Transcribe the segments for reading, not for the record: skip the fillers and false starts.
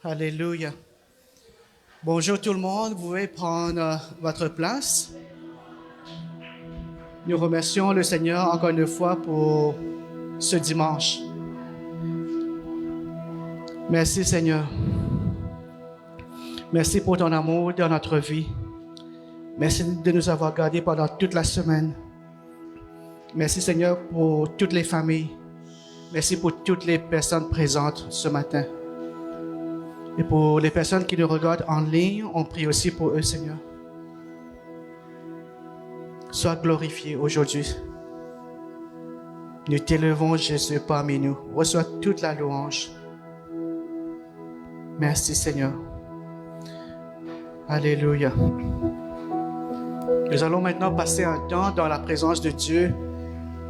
Alléluia. Bonjour tout le monde, vous pouvez prendre votre place. Nous remercions le Seigneur encore une fois pour ce dimanche. Merci Seigneur. Merci pour ton amour dans notre vie. Merci de nous avoir gardés pendant toute la semaine. Merci Seigneur pour toutes les familles. Merci pour toutes les personnes présentes ce matin. Et pour les personnes qui nous regardent en ligne, on prie aussi pour eux, Seigneur. Sois glorifié aujourd'hui. Nous t'élevons, Jésus, parmi nous. Reçois toute la louange. Merci, Seigneur. Alléluia. Nous allons maintenant passer un temps dans la présence de Dieu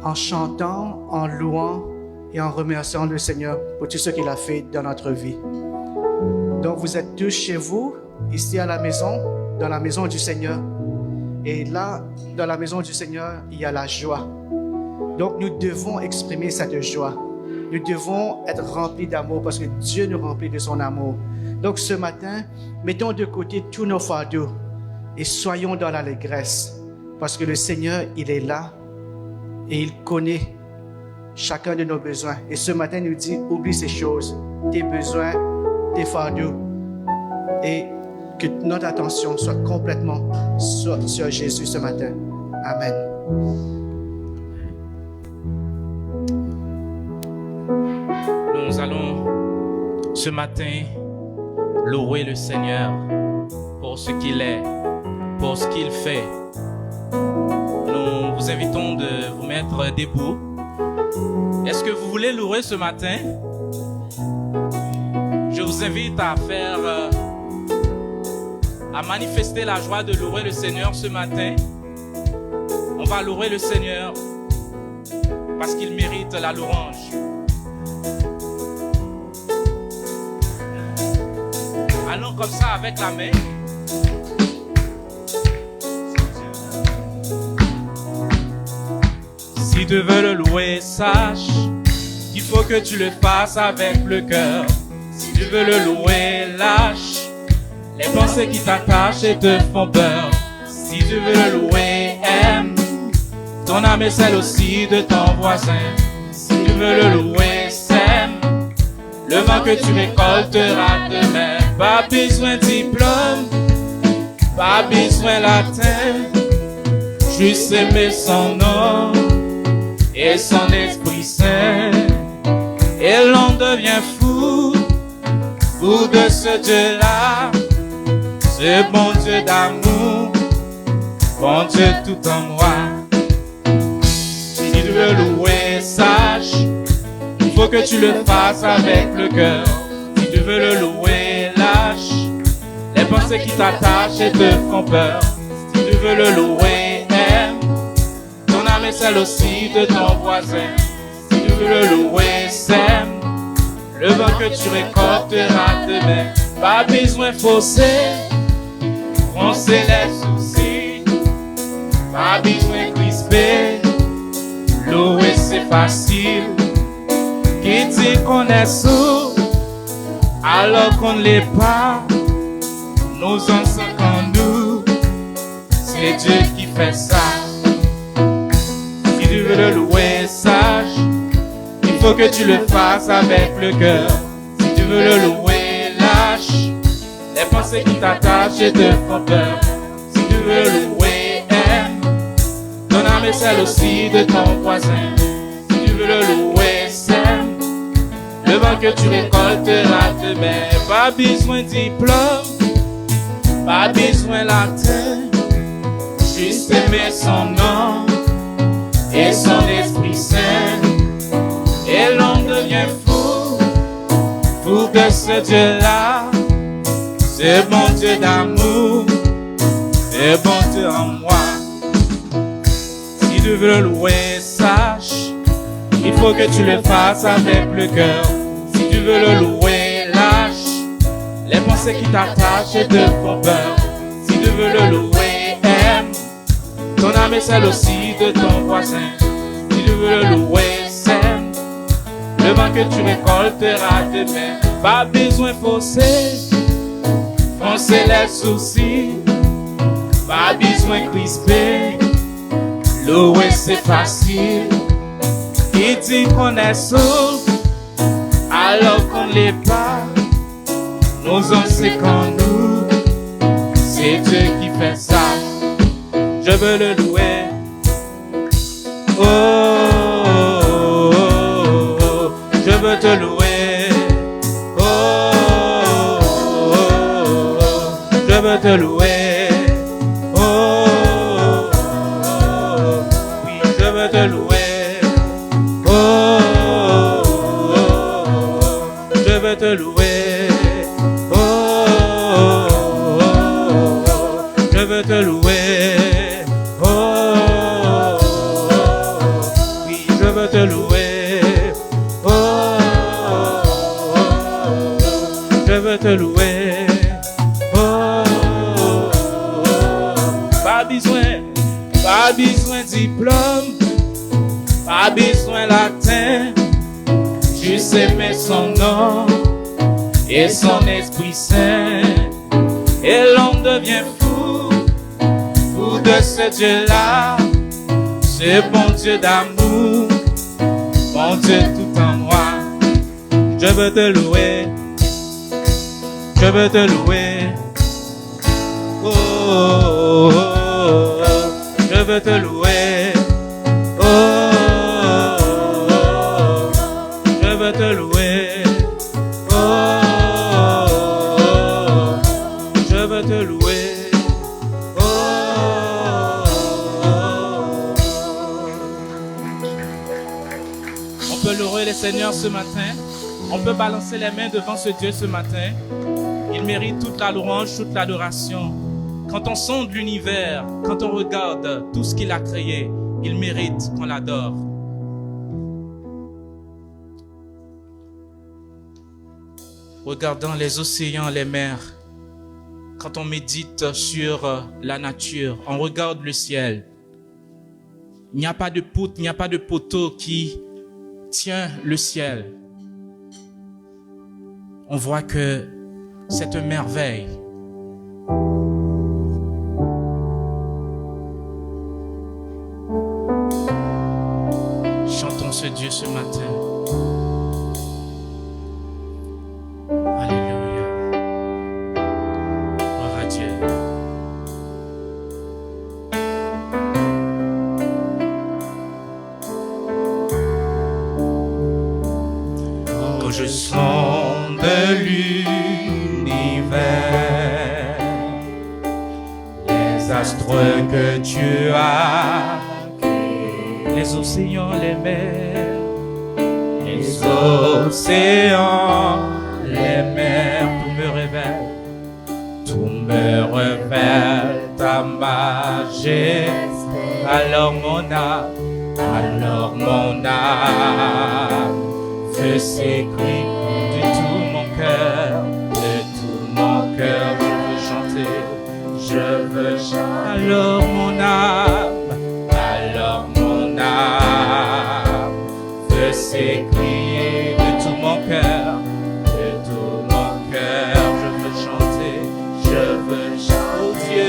en chantant, en louant et en remerciant le Seigneur pour tout ce qu'il a fait dans notre vie. Donc vous êtes tous chez vous, ici à la maison, dans la maison du Seigneur. Et là, dans la maison du Seigneur, il y a la joie. Donc nous devons exprimer cette joie. Nous devons être remplis d'amour parce que Dieu nous remplit de son amour. Donc ce matin, mettons de côté tous nos fardeaux et soyons dans l'allégresse parce que le Seigneur, il est là et il connaît chacun de nos besoins. Et ce matin, il nous dit, oublie ces choses, tes besoins, tes fardeaux, et que notre attention soit complètement sur Jésus ce matin. Amen. Nous allons ce matin louer le Seigneur pour ce qu'il est, pour ce qu'il fait. Nous vous invitons de vous mettre debout. Est-ce que vous voulez louer ce matin? Je vous invite à faire, à manifester la joie de louer le Seigneur ce matin. On va louer le Seigneur parce qu'il mérite la louange. Allons comme ça avec la main. Si tu veux le louer, sache qu'il faut que tu le fasses avec le cœur. Si tu veux le louer, lâche les pensées qui t'attachent et te font peur. Si tu veux le louer, aime ton âme et celle aussi de ton voisin. Si tu veux le louer, sème le vent que tu récolteras demain. Pas besoin de diplôme, pas besoin latin, juste aimer son nom et son Esprit Saint. Et l'on devient fou de ce Dieu-là, ce bon Dieu d'amour, bon Dieu tout en moi. Si tu veux louer, sache, il faut que tu le fasses avec le cœur. Si tu veux le louer, lâche les pensées qui t'attachent et te font peur. Si tu veux le louer, aime ton âme et celle aussi de ton voisin. Si tu veux le louer, sème le vent que tu récolteras demain. Pas besoin forcer, froncer les soucis. Pas besoin crisper, louer c'est facile. Qui dit qu'on est sourd alors qu'on ne l'est pas? Nous en sommes nous, c'est Dieu qui fait ça. Si tu veux le louer, sache, il faut que tu le fasses avec le cœur. Si tu veux le louer, lâche les pensées qui t'attachent et te font peur. Si tu veux le louer, aime ton âme et celle aussi de ton voisin. Si tu veux le louer, sème le vent que tu récolteras demain. Pas besoin de diplôme, pas besoin latin, juste aimer son nom et son Esprit Saint. Et l'on devient fou de ce Dieu-là, ce bon Dieu d'amour, ce bon Dieu en moi. Si tu veux le louer, sache, il faut que tu le fasses avec le cœur. Si tu veux le louer, lâche les pensées qui t'attachent et te font peur. Si tu veux le louer, aime ton âme et celle aussi de ton voisin. Si tu veux le louer, sème le le vent que tu récolteras demain. Pas besoin forcer, foncer les soucis, pas besoin crisper, louer c'est facile. Il dit qu'on est sauf, alors qu'on l'est pas. Nous on sait qu'en nous, c'est Dieu qui fait ça. Je veux le louer. Oh, oh, oh, oh. Je veux te louer. Oh, oh, oh, oh. Je veux te louer. Oh, oh, oh. Oui, je veux te louer. Oh, oh, oh. Je veux te louer. Oh, oh, oh. Je veux te louer. Oh, oh, oh. Oui, je veux te louer. Oh, oh, oh. Je veux te louer. Oh, oh, oh. Pas besoin diplôme, pas besoin latin, juste aimer son nom et son Esprit Saint. Et l'homme devient fou de ce Dieu-là, ce bon Dieu d'amour, mon Dieu tout en moi. Je veux te louer, je veux te louer. Oh, oh, oh, oh. Je veux te louer. Oh, oh, oh. Je veux te louer. Oh, oh, oh. Je veux te louer. Oh, oh, oh. On peut louer le Seigneur ce matin. On peut balancer les mains devant ce Dieu ce matin. Il mérite toute la louange, toute l'adoration. Quand on sonde l'univers, quand on regarde tout ce qu'il a créé, il mérite qu'on l'adore. Regardant les océans, les mers, quand on médite sur la nature, on regarde le ciel. Il n'y a pas de poutre, il n'y a pas de poteau qui tient le ciel. On voit que c'est une merveille. Chantons ce Dieu ce matin. Alléluia. Gloire à Dieu. Quand je sonde l'univers, les astres que tu as, les océans, les mers, les océans, les mers, tout me révèle ta majesté. Alors mon âme veut s'écrire de tout mon cœur, je veux chanter, alors mon âme veut s'écrier de tout mon cœur, je veux chanter,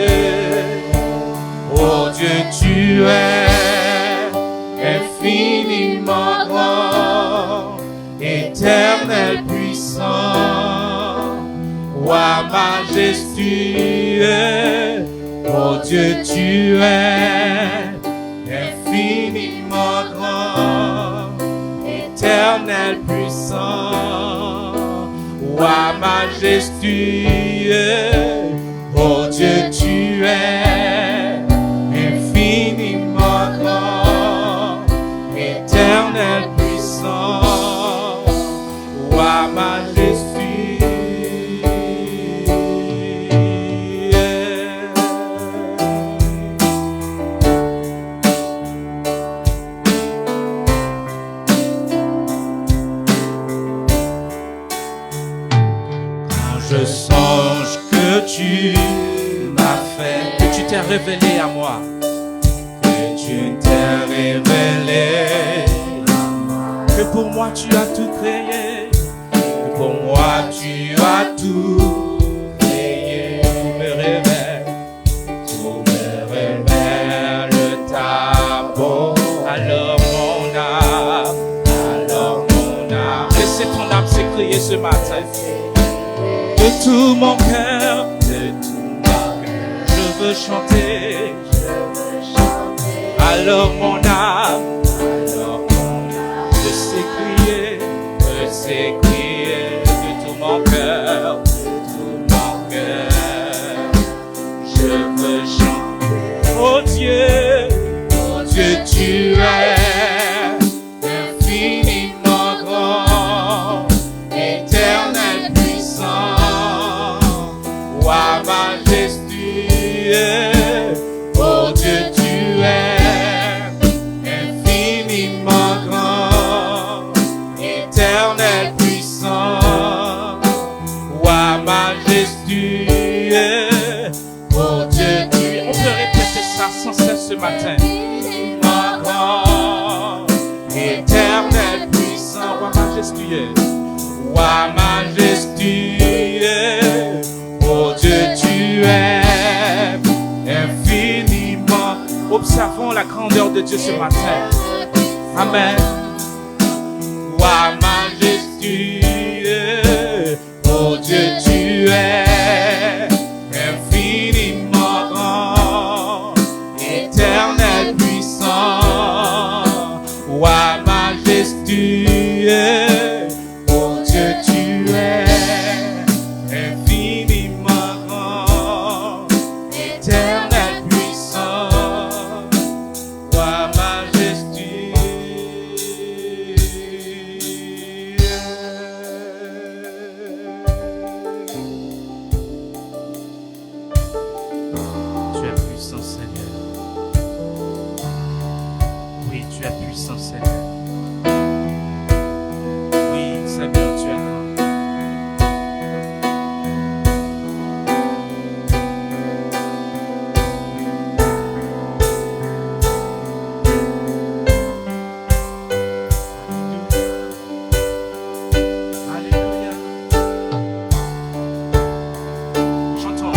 oh Dieu, tu es infiniment grand, éternel puissant, roi majestueux, oh Dieu, tu es infiniment grand, éternel puissant, roi majestueux, oh Dieu, tu es infiniment grand, éternel puissant, roi majestueux. Je songe que tu m'as fait, que tu t'es révélé à moi, que tu t'es révélé, que que pour moi tu as tout créé, que pour moi tu as tout créé. Tout me révèle ta beauté. Alors mon âme, laissez ton âme s'écrier ce matin. De tout mon cœur, je veux chanter. Alors mon âme, de s'écrier de tout mon cœur, je veux chanter. Oh Dieu, tu es infiniment grand, éternel puissant, roi majestueux. Oh Dieu, tu es infiniment grand, éternel puissant, roi majestueux. Oh Dieu, tu es. On peut répéter ça sans cesse ce matin. Éternel puissant, roi majestueux, roi majestueux. Oh Dieu, tu es infiniment. Observons la grandeur de Dieu ce matin. Amen. Roi majestueux. Oh Dieu, tu es infiniment grand, éternel puissant, roi majestueux. Oh Dieu, tu es infiniment grand, éternel puissant, roi majestueux. Tu es puissant, Seigneur. Oui, tu es puissant, Seigneur. Oui, Seigneur, tu es grand. Alléluia. Chantons.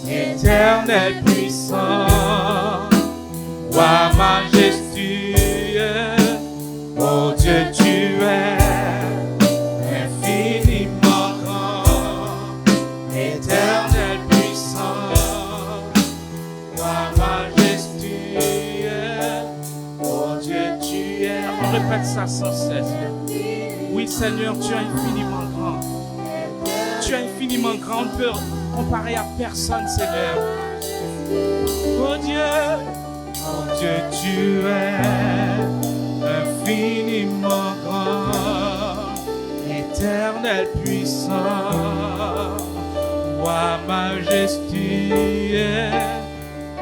éternel puissant, roi majestueux, oh Dieu tu es ça sans cesse. Oui, Seigneur, tu es infiniment grand. Tu es infiniment grand. On ne peut comparer à personne, Seigneur. Oh Dieu, tu es infiniment grand, éternel puissant, roi majestueux.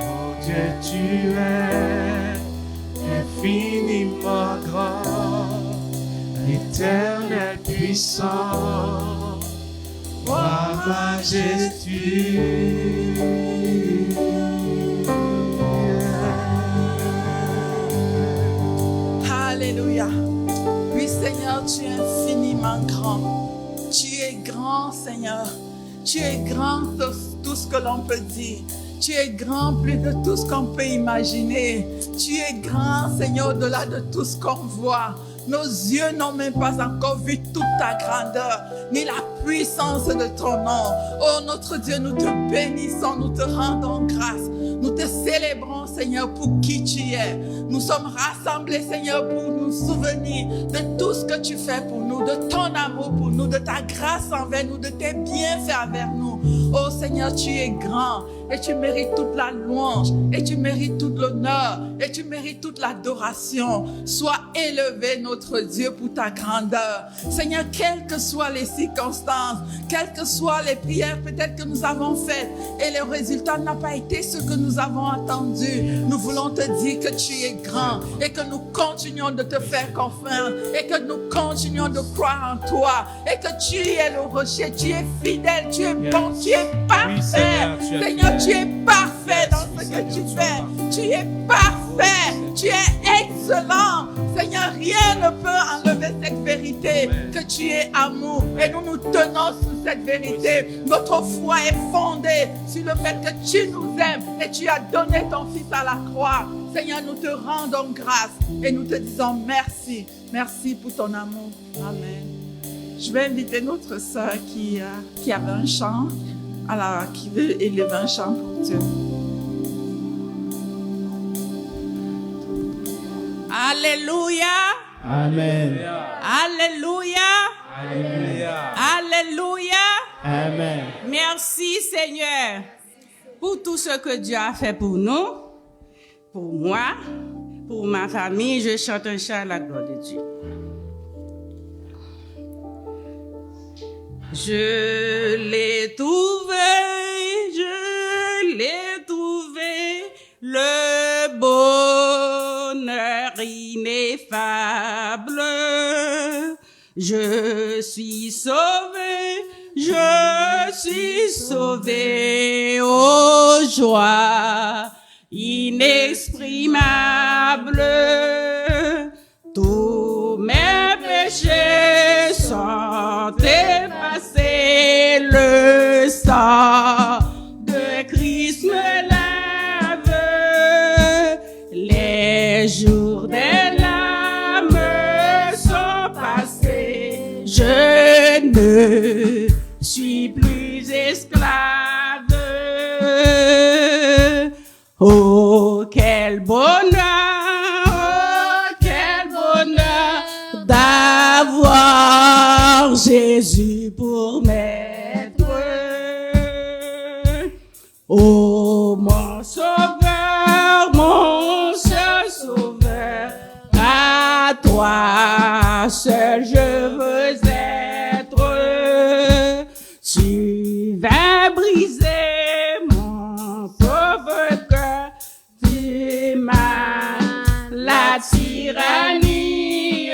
Oh Dieu, tu es infiniment grand, éternel puissant, roi majestueux. Alléluia. Oui, Seigneur, tu es infiniment grand. Tu es grand, Seigneur. Tu es grand de tout ce que l'on peut dire. Tu es grand plus de tout ce qu'on peut imaginer. Tu es grand, Seigneur, au-delà de tout ce qu'on voit. Nos yeux n'ont même pas encore vu toute ta grandeur, ni la puissance de ton nom. Oh notre Dieu, nous te bénissons, nous te rendons grâce. Nous te célébrons, Seigneur, pour qui tu es. Nous sommes rassemblés, Seigneur, pour nous souvenir de tout ce que tu fais pour nous, de ton amour pour nous, de ta grâce envers nous, de tes bienfaits envers nous. Oh Seigneur, tu es grand et tu mérites toute la louange et tu mérites tout l'honneur et tu mérites toute l'adoration. Sois élevé, notre Dieu, pour ta grandeur. Seigneur, quelles que soient les circonstances, quelles que soient les prières peut-être que nous avons faites et le résultat n'a pas été ce que nous avons attendu, nous voulons te dire que tu es grand et que nous continuons de te faire confiance et que nous continuons de croire en toi et que tu es le rocher, tu es fidèle, tu es bon, tu es parfait. Seigneur, tu es parfait dans ce que tu fais. Tu es parfait, tu es excellent. Seigneur, rien ne peut enlever cette vérité que tu es amour. Et nous nous tenons sur cette vérité. Notre foi est fondée sur le fait que tu nous aimes et tu as donné ton Fils à la croix. Seigneur, nous te rendons grâce et nous te disons merci. Merci pour ton amour. Amen. Je vais inviter notre sœur qui avait un chant, qui veut élever un chant pour Dieu. Alléluia. Amen. Alléluia. Alléluia. Alléluia. Amen. Merci Seigneur pour tout ce que Dieu a fait pour nous, pour moi, pour ma famille. Je chante un chant à la gloire de Dieu. Je l'ai trouvé, le bonheur ineffable. Je suis sauvé, ô joie inexprimable. Tous mes péchés sont effacés, le sang de Christ me lave. Les jours des larmes sont passés, je ne suis plus esclave. Oh, quel bonheur d'avoir Jésus pour maître. Oh, mon sauveur, mon seul sauveur, à toi seul je veux être. Tu vas briser mon pauvre cœur, tu m'as la tyrannie,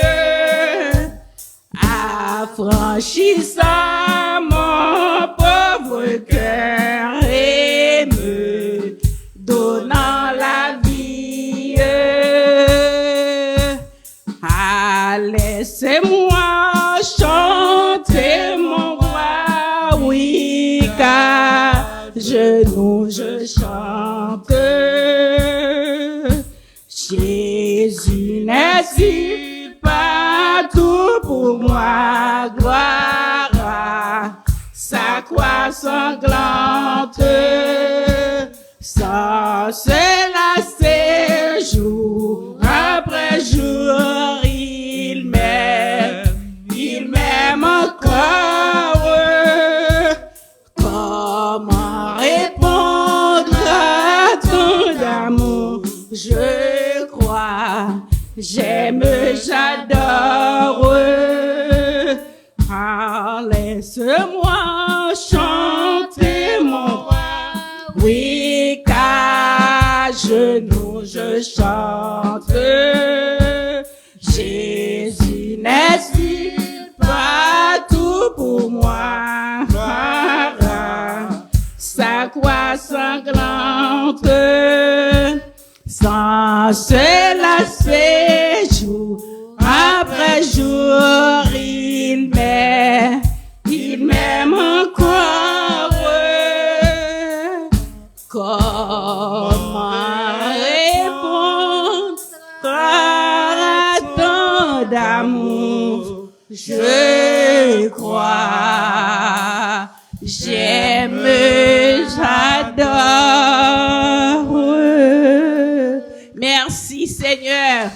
affranchissant mon pauvre cœur et me donnant la vie. Ah, laissez-moi chanter mon roi, oui, car genoux je chante. Jésus n'est-il pas tout pour moi, gloire à sa croix sanglante, sans se lasser jour après jour, il je crois, j'aime, j'adore. Ah, laisse-moi chanter mon roi. Oui, qu'à genoux je chante. Jésus n'est-il pas tout pour moi? Sa croix sanglante, sans se lasser, jour après jour, il m'aime encore. Comment répondre à tant d'amour? Je crois, j'aime, j'adore. Merci Seigneur.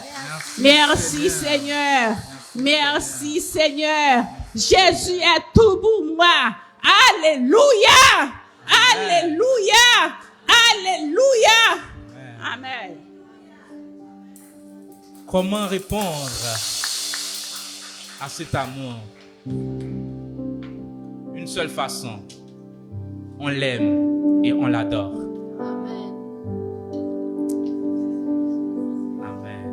Merci Seigneur. Merci Seigneur. Jésus est tout pour moi. Alléluia. Alléluia. Alléluia. Amen. Comment répondre à cet amour? Une seule façon. On l'aime et on l'adore. Amen. Amen.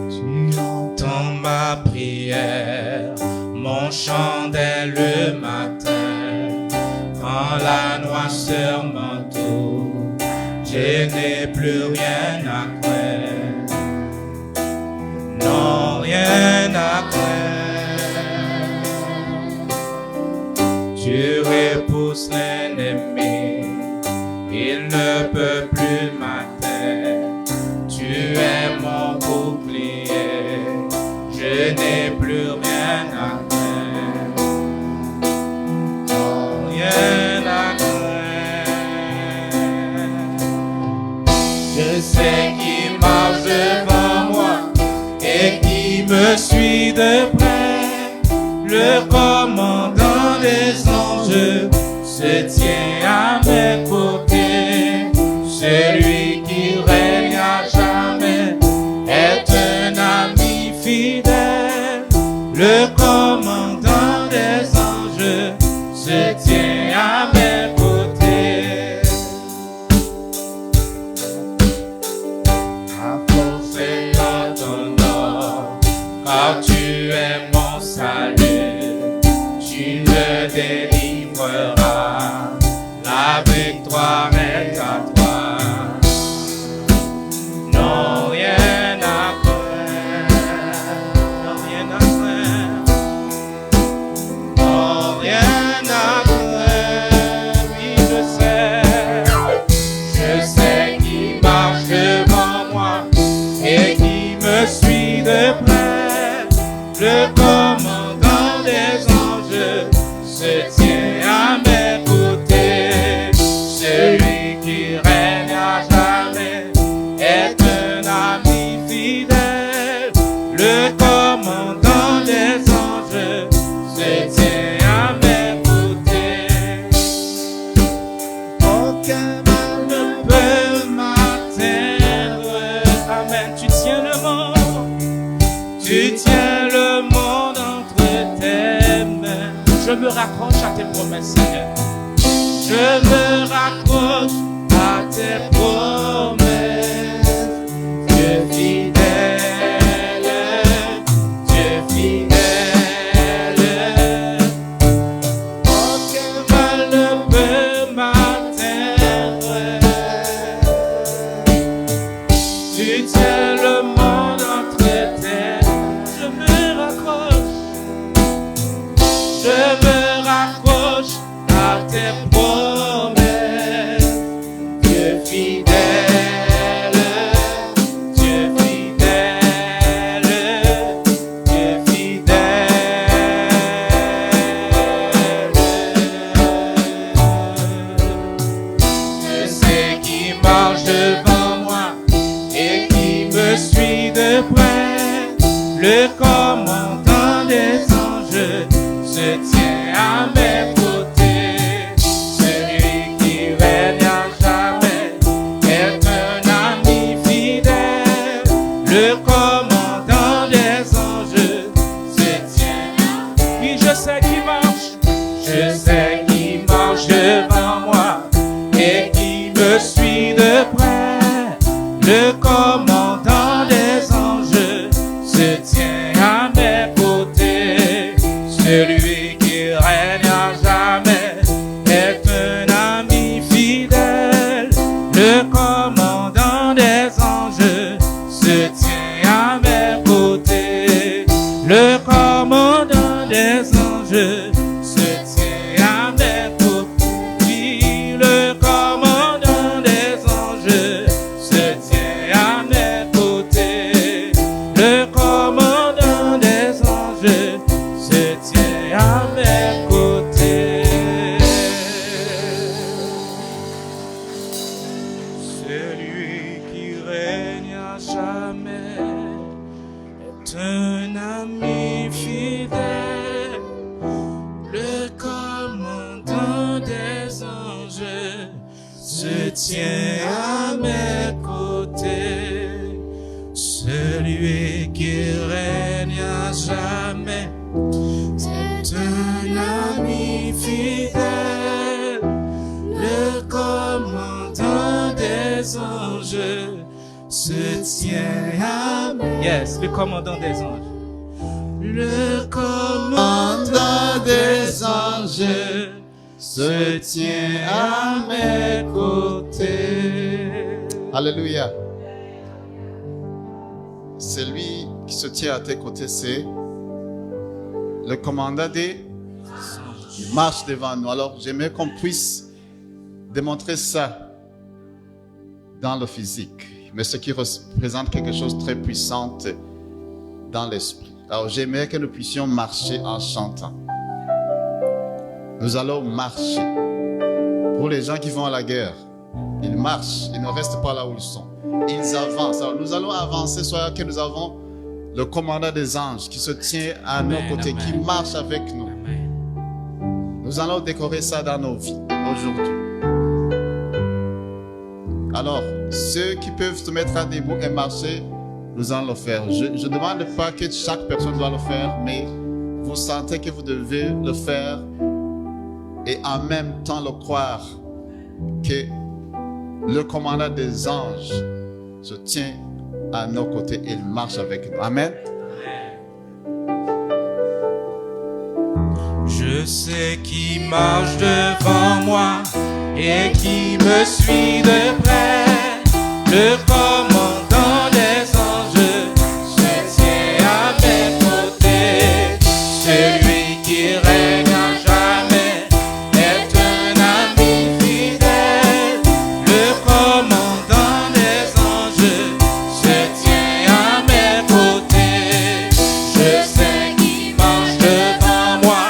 Tu entends ma prière, mon chant dès le matin. Quand la noirceur m'entoure, je n'ai plus rien à craindre. Non, rien à craindre. Tu repousses l'ennemi, il ne peut plus m'atteindre. Tu es mon bouclier, je n'ai plus rien à craindre. Rien à craindre. Je sais qui marche devant moi et qui me suit de près. Le commandant des anges se tient à mes côtés. Celui qui règne à jamais est un ami fidèle. Le commandant des anges se tient à mes côtés. À force et à ton nom, car tu es mon salut, tu me délivreras. La victoire est à toi. Non, rien à craindre. Non, rien à craindre. Non, rien à craindre. Oui, je sais qui marche devant moi et qui me suit de près. Le commandant des anges se tient à mes côtés. Celui qui règne à jamais est un ami fidèle. Le commandant des anges se tient à mes côtés. Aucun mal ne peut m'atteindre. Amen. Tu tiens le monde. Tu tiens le monde entre tes mains. Je me raccroche à tes promesses, Seigneur. Je me raccroche à tes promesses. Dieu fidèle, Dieu fidèle. Aucun mal ne peut m'atteindre. Tu tiens le monde entre tes mains. Je me raccroche à tes promesses. Dieu fidèle. Le commandant des anges se tient à mes côtés. Celui qui règne à jamais est un ami fidèle. Le commandant des anges se tient à... Oui, je sais qu'il marche. Je sais qu'il marche devant moi et qui me suit de près. Le commandant des anges se tient à mes côtés. Celui qui règne à jamais est un ami fidèle. Le commandant des anges se tient à mes côtés. Le commandant des anges se tient à mes côtés. Oui, le commandant des anges se tient à mes côtés. Le commandant des anges se tient à mes côtés. Celui qui règne à jamais est un ami fidèle. Le commandant des anges se tient à mes côtés. Celui qui règne à jamais est un ami fidèle. Le commandant des anges se tient à mes... Yes, le commandant des anges. Le commandant des anges se tient à mes côtés. Alléluia. Celui qui se tient à tes côtés, c'est le commandant des... Il marche devant nous. Alors, j'aimerais qu'on puisse démontrer ça dans le physique, mais ce qui représente quelque chose de très puissant dans l'esprit. Alors, j'aimerais que nous puissions marcher en chantant. Nous allons marcher. Pour les gens qui vont à la guerre, ils marchent, ils ne restent pas là où ils sont. Ils avancent. Alors, nous allons avancer, soit que nous avons le commandant des anges qui se tient à nos côtés, qui marche avec nous. Nous allons décorer ça dans nos vies aujourd'hui. Alors, ceux qui peuvent se mettre à debout et marcher, nous allons le faire. Je ne demande pas que chaque personne doit le faire, mais vous sentez que vous devez le faire et en même temps le croire que le commandant des anges se tient à nos côtés et il marche avec nous. Amen. Je sais qui marche devant moi et qui me suit de près. Le commandant des anges se tient à mes côtés. Celui qui règne à jamais est un ami fidèle. Le commandant des anges se tient à mes côtés. Je sais qui marche devant moi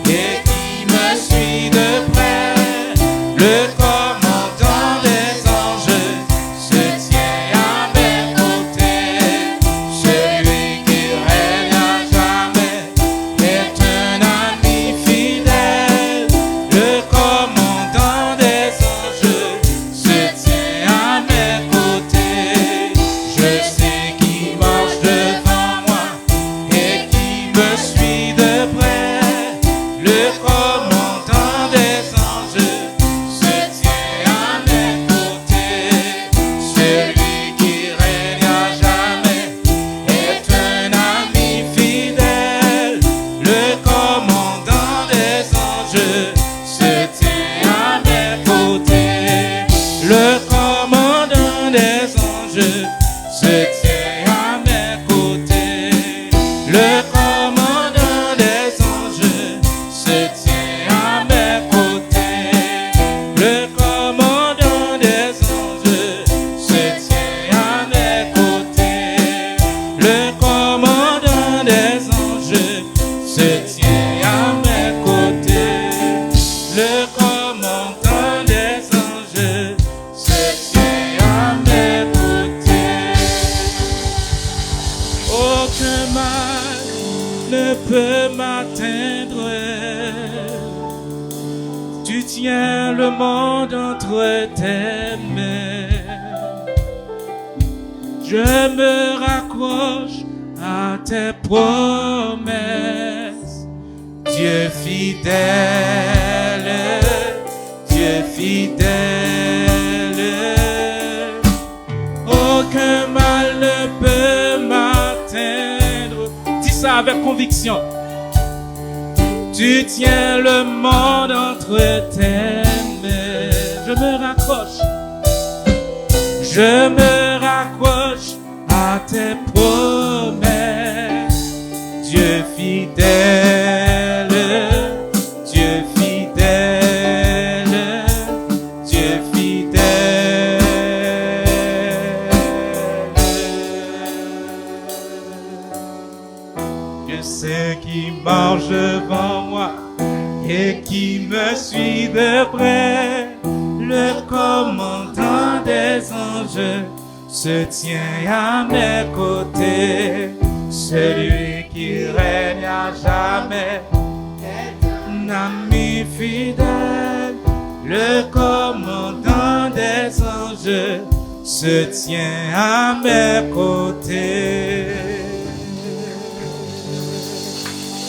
et qui me suit de près. Le commandant des anges se tient entre tes mains. Je me raccroche à tes promesses. Dieu fidèle, Dieu fidèle. Aucun mal ne peut m'atteindre. Dis ça avec conviction. Tu tiens le monde entre tes mains. Je me raccroche. Je me raccroche à tes promesses. Dieu fidèle, Dieu fidèle, Dieu fidèle. Je sais qui marche devant moi et qui me suit de près. Le commandant des anges se tient à mes côtés. Celui qui règne à jamais est un ami fidèle. Le commandant des anges se tient à mes côtés.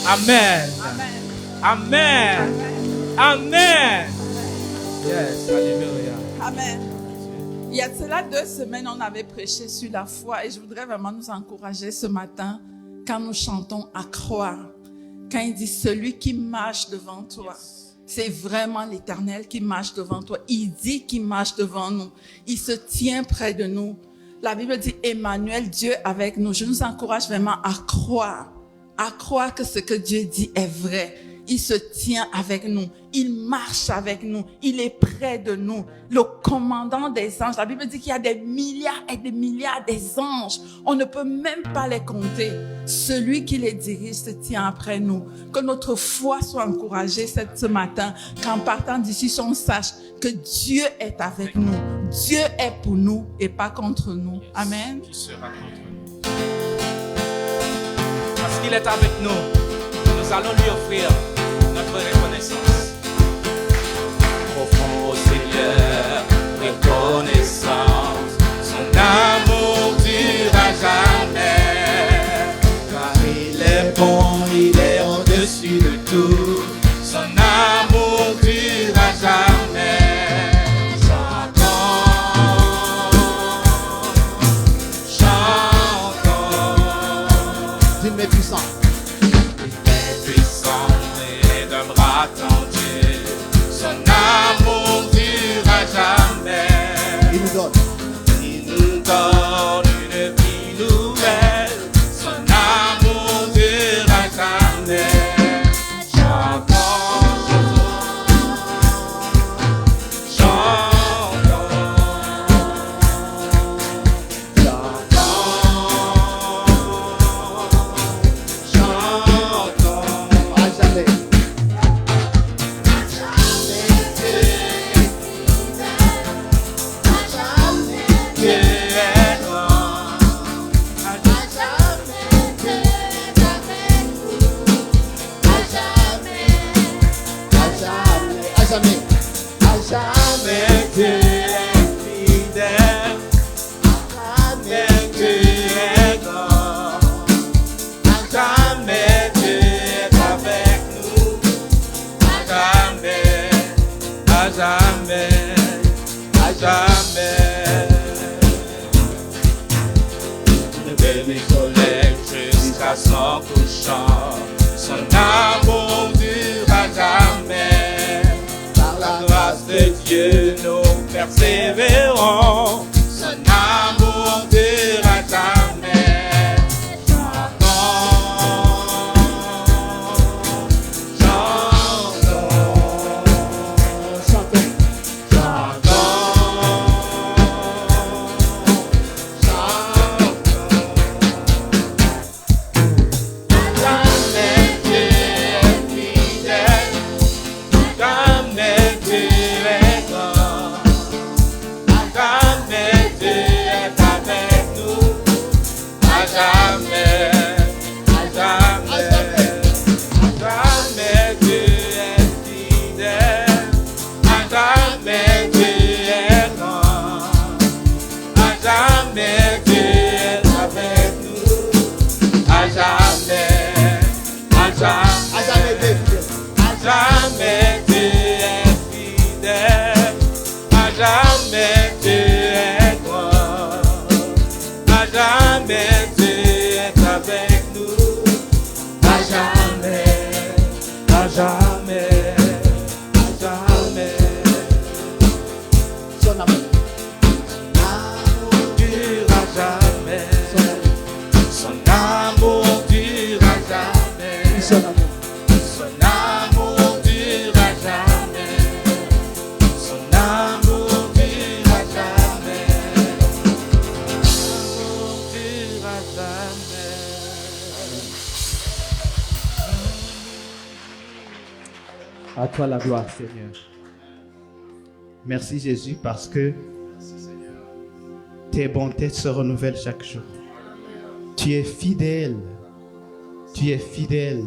Amen. Amen. Amen. Yes, alléluia. Amen. Il y a de cela 2 semaines, on avait prêché sur la foi et je voudrais vraiment nous encourager ce matin quand nous chantons à croire. Quand il dit celui qui marche devant toi, c'est vraiment l'Éternel qui marche devant toi. Il dit qu'il marche devant nous. Il se tient près de nous. La Bible dit Emmanuel, Dieu avec nous. Je nous encourage vraiment à croire que ce que Dieu dit est vrai. Il se tient avec nous. Il marche avec nous. Il est près de nous. Le commandant des anges. La Bible dit qu'il y a des milliards et des milliards des anges. On ne peut même pas les compter. Celui qui les dirige se tient après nous. Que notre foi soit encouragée ce matin. Qu'en partant d'ici, on sache que Dieu est avec nous. Dieu est pour nous et pas contre nous. Amen. Il sera contre nous. Parce qu'il est avec nous, nous allons lui offrir notre reconnaissance. Profond au Seigneur, reconnaissance. Son amour durera jamais. Car il est bon, il est au-dessus de tout. Son amour durera jamais. Chantons. Dieu m'est puissant. Son amour durera jamais. Il nous donne une vie nouvelle. Son amour durera jamais. Chantons, chantons, à jamais. Son couchant, son amour durera jamais. Par la grâce de Dieu, nous persévérons. Son amour durera jamais. Chantons, chantons, chantons, Amen. jamais tu es grand. À jamais tu es avec nous. À jamais, à jamais, à jamais. Son amour. Dure à jamais. Son amour dure à jamais. Son amour. Son amour dure à jamais. Son amour dure à jamais. Son amour dure à jamais. À toi la gloire, Seigneur. Merci Jésus parce que tes bontés se renouvellent chaque jour. Tu es fidèle. Tu es fidèle.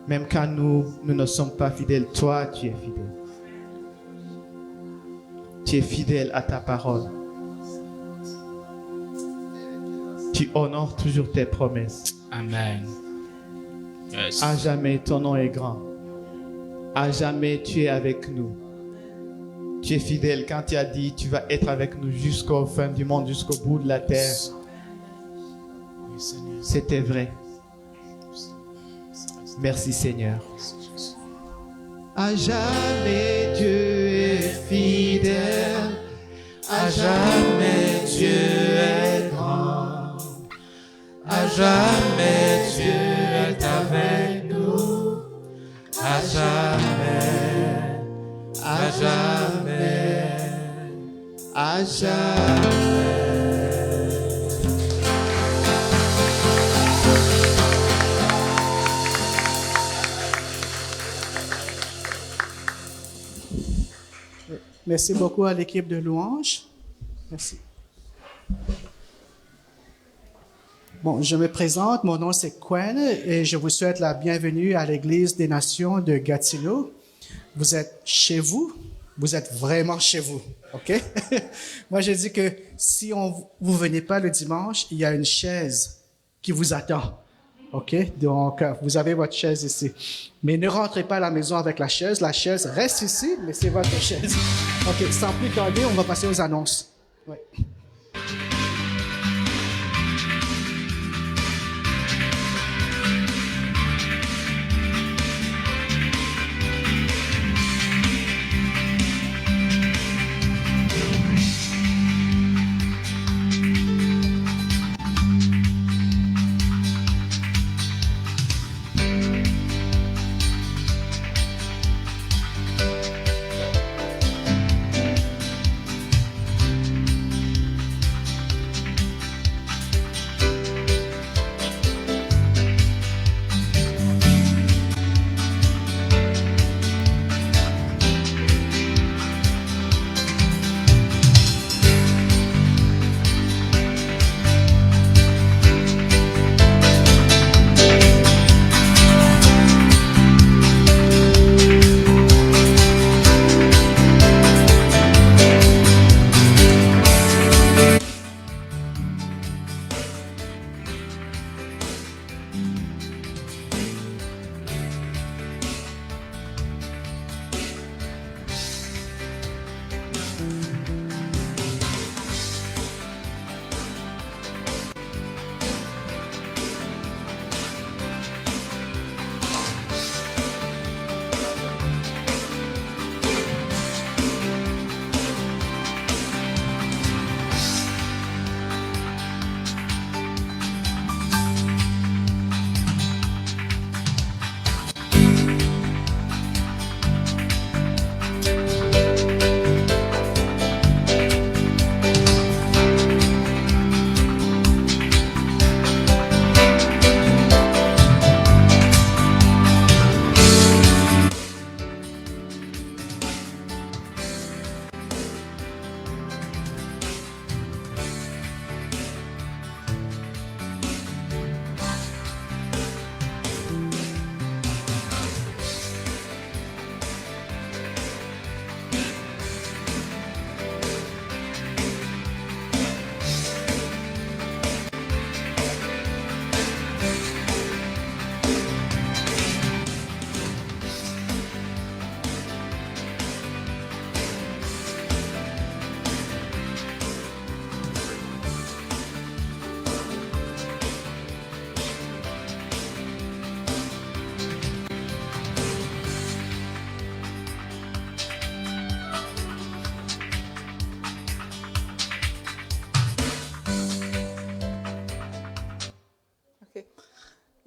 Même quand nous ne sommes pas fidèles, toi, tu es fidèle. Tu es fidèle à ta parole. Tu honores toujours tes promesses. Amen. Yes. À jamais, ton nom est grand. À jamais, tu es avec nous. Tu es fidèle quand tu as dit, tu vas être avec nous jusqu'au fin du monde, jusqu'au bout de la terre. Oui, Seigneur. C'était vrai. Merci Seigneur. À jamais, Dieu est fidèle. À jamais, Dieu est grand. À jamais tu es avec nous. À jamais, à jamais, À jamais. Merci beaucoup à l'équipe de louange. Merci. Bon, je me présente, mon nom c'est Quen et je vous souhaite la bienvenue à l'Église des Nations de Gatineau. Vous êtes chez vous, vous êtes vraiment chez vous, ok? Moi, je dis que si vous venez pas le dimanche, il y a une chaise qui vous attend, ok? Donc, vous avez votre chaise ici. Mais ne rentrez pas à la maison avec la chaise reste ici, mais c'est votre chaise. Ok, sans plus tarder, on va passer aux annonces. Ouais.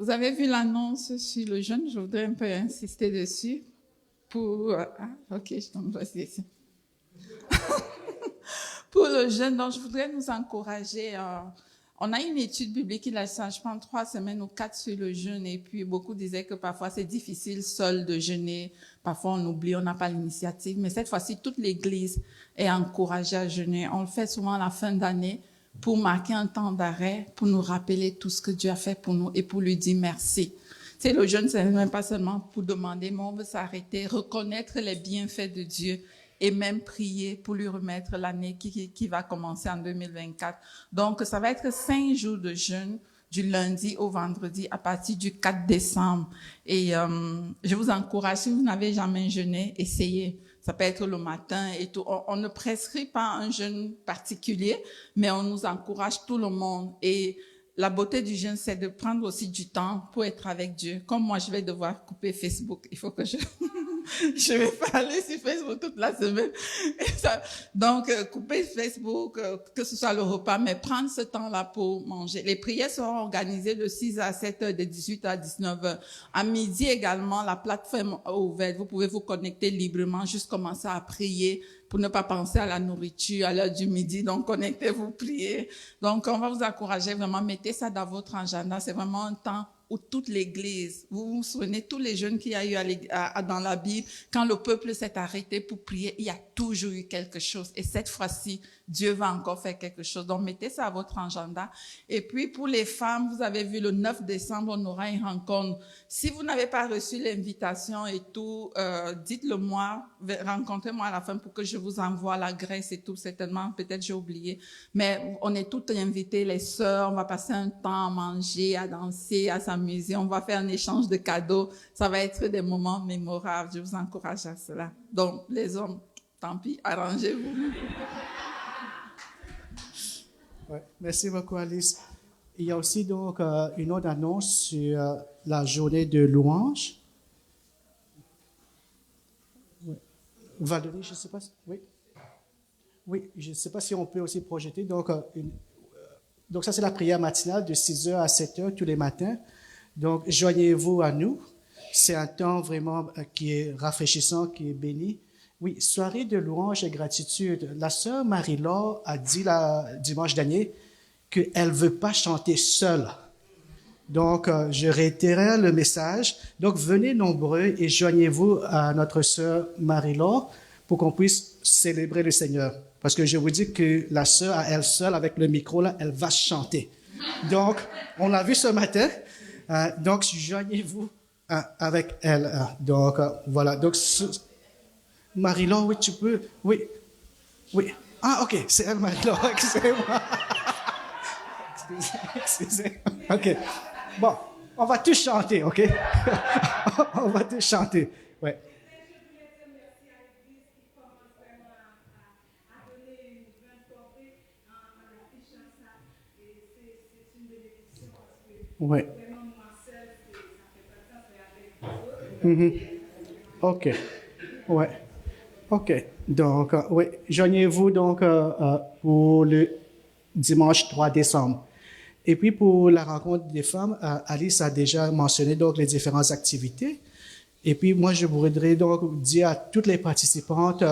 Vous avez vu l'annonce sur le jeûne, je voudrais un peu insister dessus. Ok, donc voici ici. Pour le jeûne, donc je voudrais nous encourager. On a une étude biblique qui laisse, je pense, 3 semaines ou 4 sur le jeûne. Et puis, beaucoup disaient que parfois, c'est difficile seul de jeûner. Parfois, on oublie, on n'a pas l'initiative. Mais cette fois-ci, toute l'Église est encouragée à jeûner. On le fait souvent à la fin d'année pour marquer un temps d'arrêt, pour nous rappeler tout ce que Dieu a fait pour nous et pour lui dire merci. Tu sais, le jeûne, c'est même pas seulement pour demander, mais on veut s'arrêter, reconnaître les bienfaits de Dieu et même prier pour lui remettre l'année qui va commencer en 2024. Donc, ça va être 5 jours de jeûne, du lundi au vendredi, à partir du 4 décembre. Et je vous encourage, si vous n'avez jamais jeûné, essayez. Ça peut être le matin et tout. On ne prescrit pas un jeûne particulier, mais on nous encourage tout le monde. Et la beauté du jeûne, c'est de prendre aussi du temps pour être avec Dieu. Comme moi, je vais devoir couper Facebook. Il faut que je vais pas aller sur Facebook toute la semaine. Donc, couper Facebook, que ce soit le repas, mais prendre ce temps-là pour manger. Les prières seront organisées de 6 à 7 heures, de 18 à 19 heures. À midi également, la plateforme est ouverte. Vous pouvez vous connecter librement, juste commencer à prier pour ne pas penser à la nourriture à l'heure du midi. Donc, connectez-vous, priez. Donc, on va vous encourager vraiment, mettez ça dans votre agenda. C'est vraiment un temps où toute l'Église, vous vous souvenez, tous les jeunes qu'il y a eu dans la Bible, quand le peuple s'est arrêté pour prier, il y a toujours eu quelque chose. Et cette fois-ci, Dieu va encore faire quelque chose. Donc, mettez ça à votre agenda. Et puis, pour les femmes, vous avez vu, le 9 décembre, on aura une rencontre. Si vous n'avez pas reçu l'invitation et tout, dites-le moi, rencontrez-moi à la fin pour que je vous envoie la graisse et tout. Certainement, peut-être j'ai oublié. Mais on est toutes invitées, les sœurs. On va passer un temps à manger, à danser, à s'amuser. On va faire un échange de cadeaux. Ça va être des moments mémorables. Je vous encourage à cela. Donc, les hommes, tant pis, arrangez-vous. Ouais, merci beaucoup, Alice. Il y a aussi donc une autre annonce sur la journée de louange. Ouais. Valérie, je ne sais pas si... Oui. Oui, je ne sais pas si on peut aussi projeter. Donc, donc ça, c'est la prière matinale de 6h à 7h tous les matins. Donc, joignez-vous à nous. C'est un temps vraiment qui est rafraîchissant, qui est béni. Oui, soirée de louange et gratitude. La sœur Marie-Laure a dit dimanche dernier qu'elle ne veut pas chanter seule. Donc, je réitérais le message. Donc, venez nombreux et joignez-vous à notre sœur Marie-Laure pour qu'on puisse célébrer le Seigneur. Parce que je vous dis que la sœur, à elle seule, avec le micro là, elle va chanter. Donc, on l'a vu ce matin. Donc, joignez-vous avec elle. Donc, voilà. Donc, Marie-Laure, oui, tu peux. Oui. Oui. Ah, OK, c'est elle, Marie-Laure. Excusez-moi. Excusez. OK. Bon, on va tous chanter, OK? On va tous chanter. Oui. Oui. OK. Ouais. OK. Donc, oui, joignez-vous donc pour le dimanche 3 décembre. Et puis, pour la rencontre des femmes, Alice a déjà mentionné donc les différentes activités. Et puis, moi, je voudrais donc dire à toutes les participantes,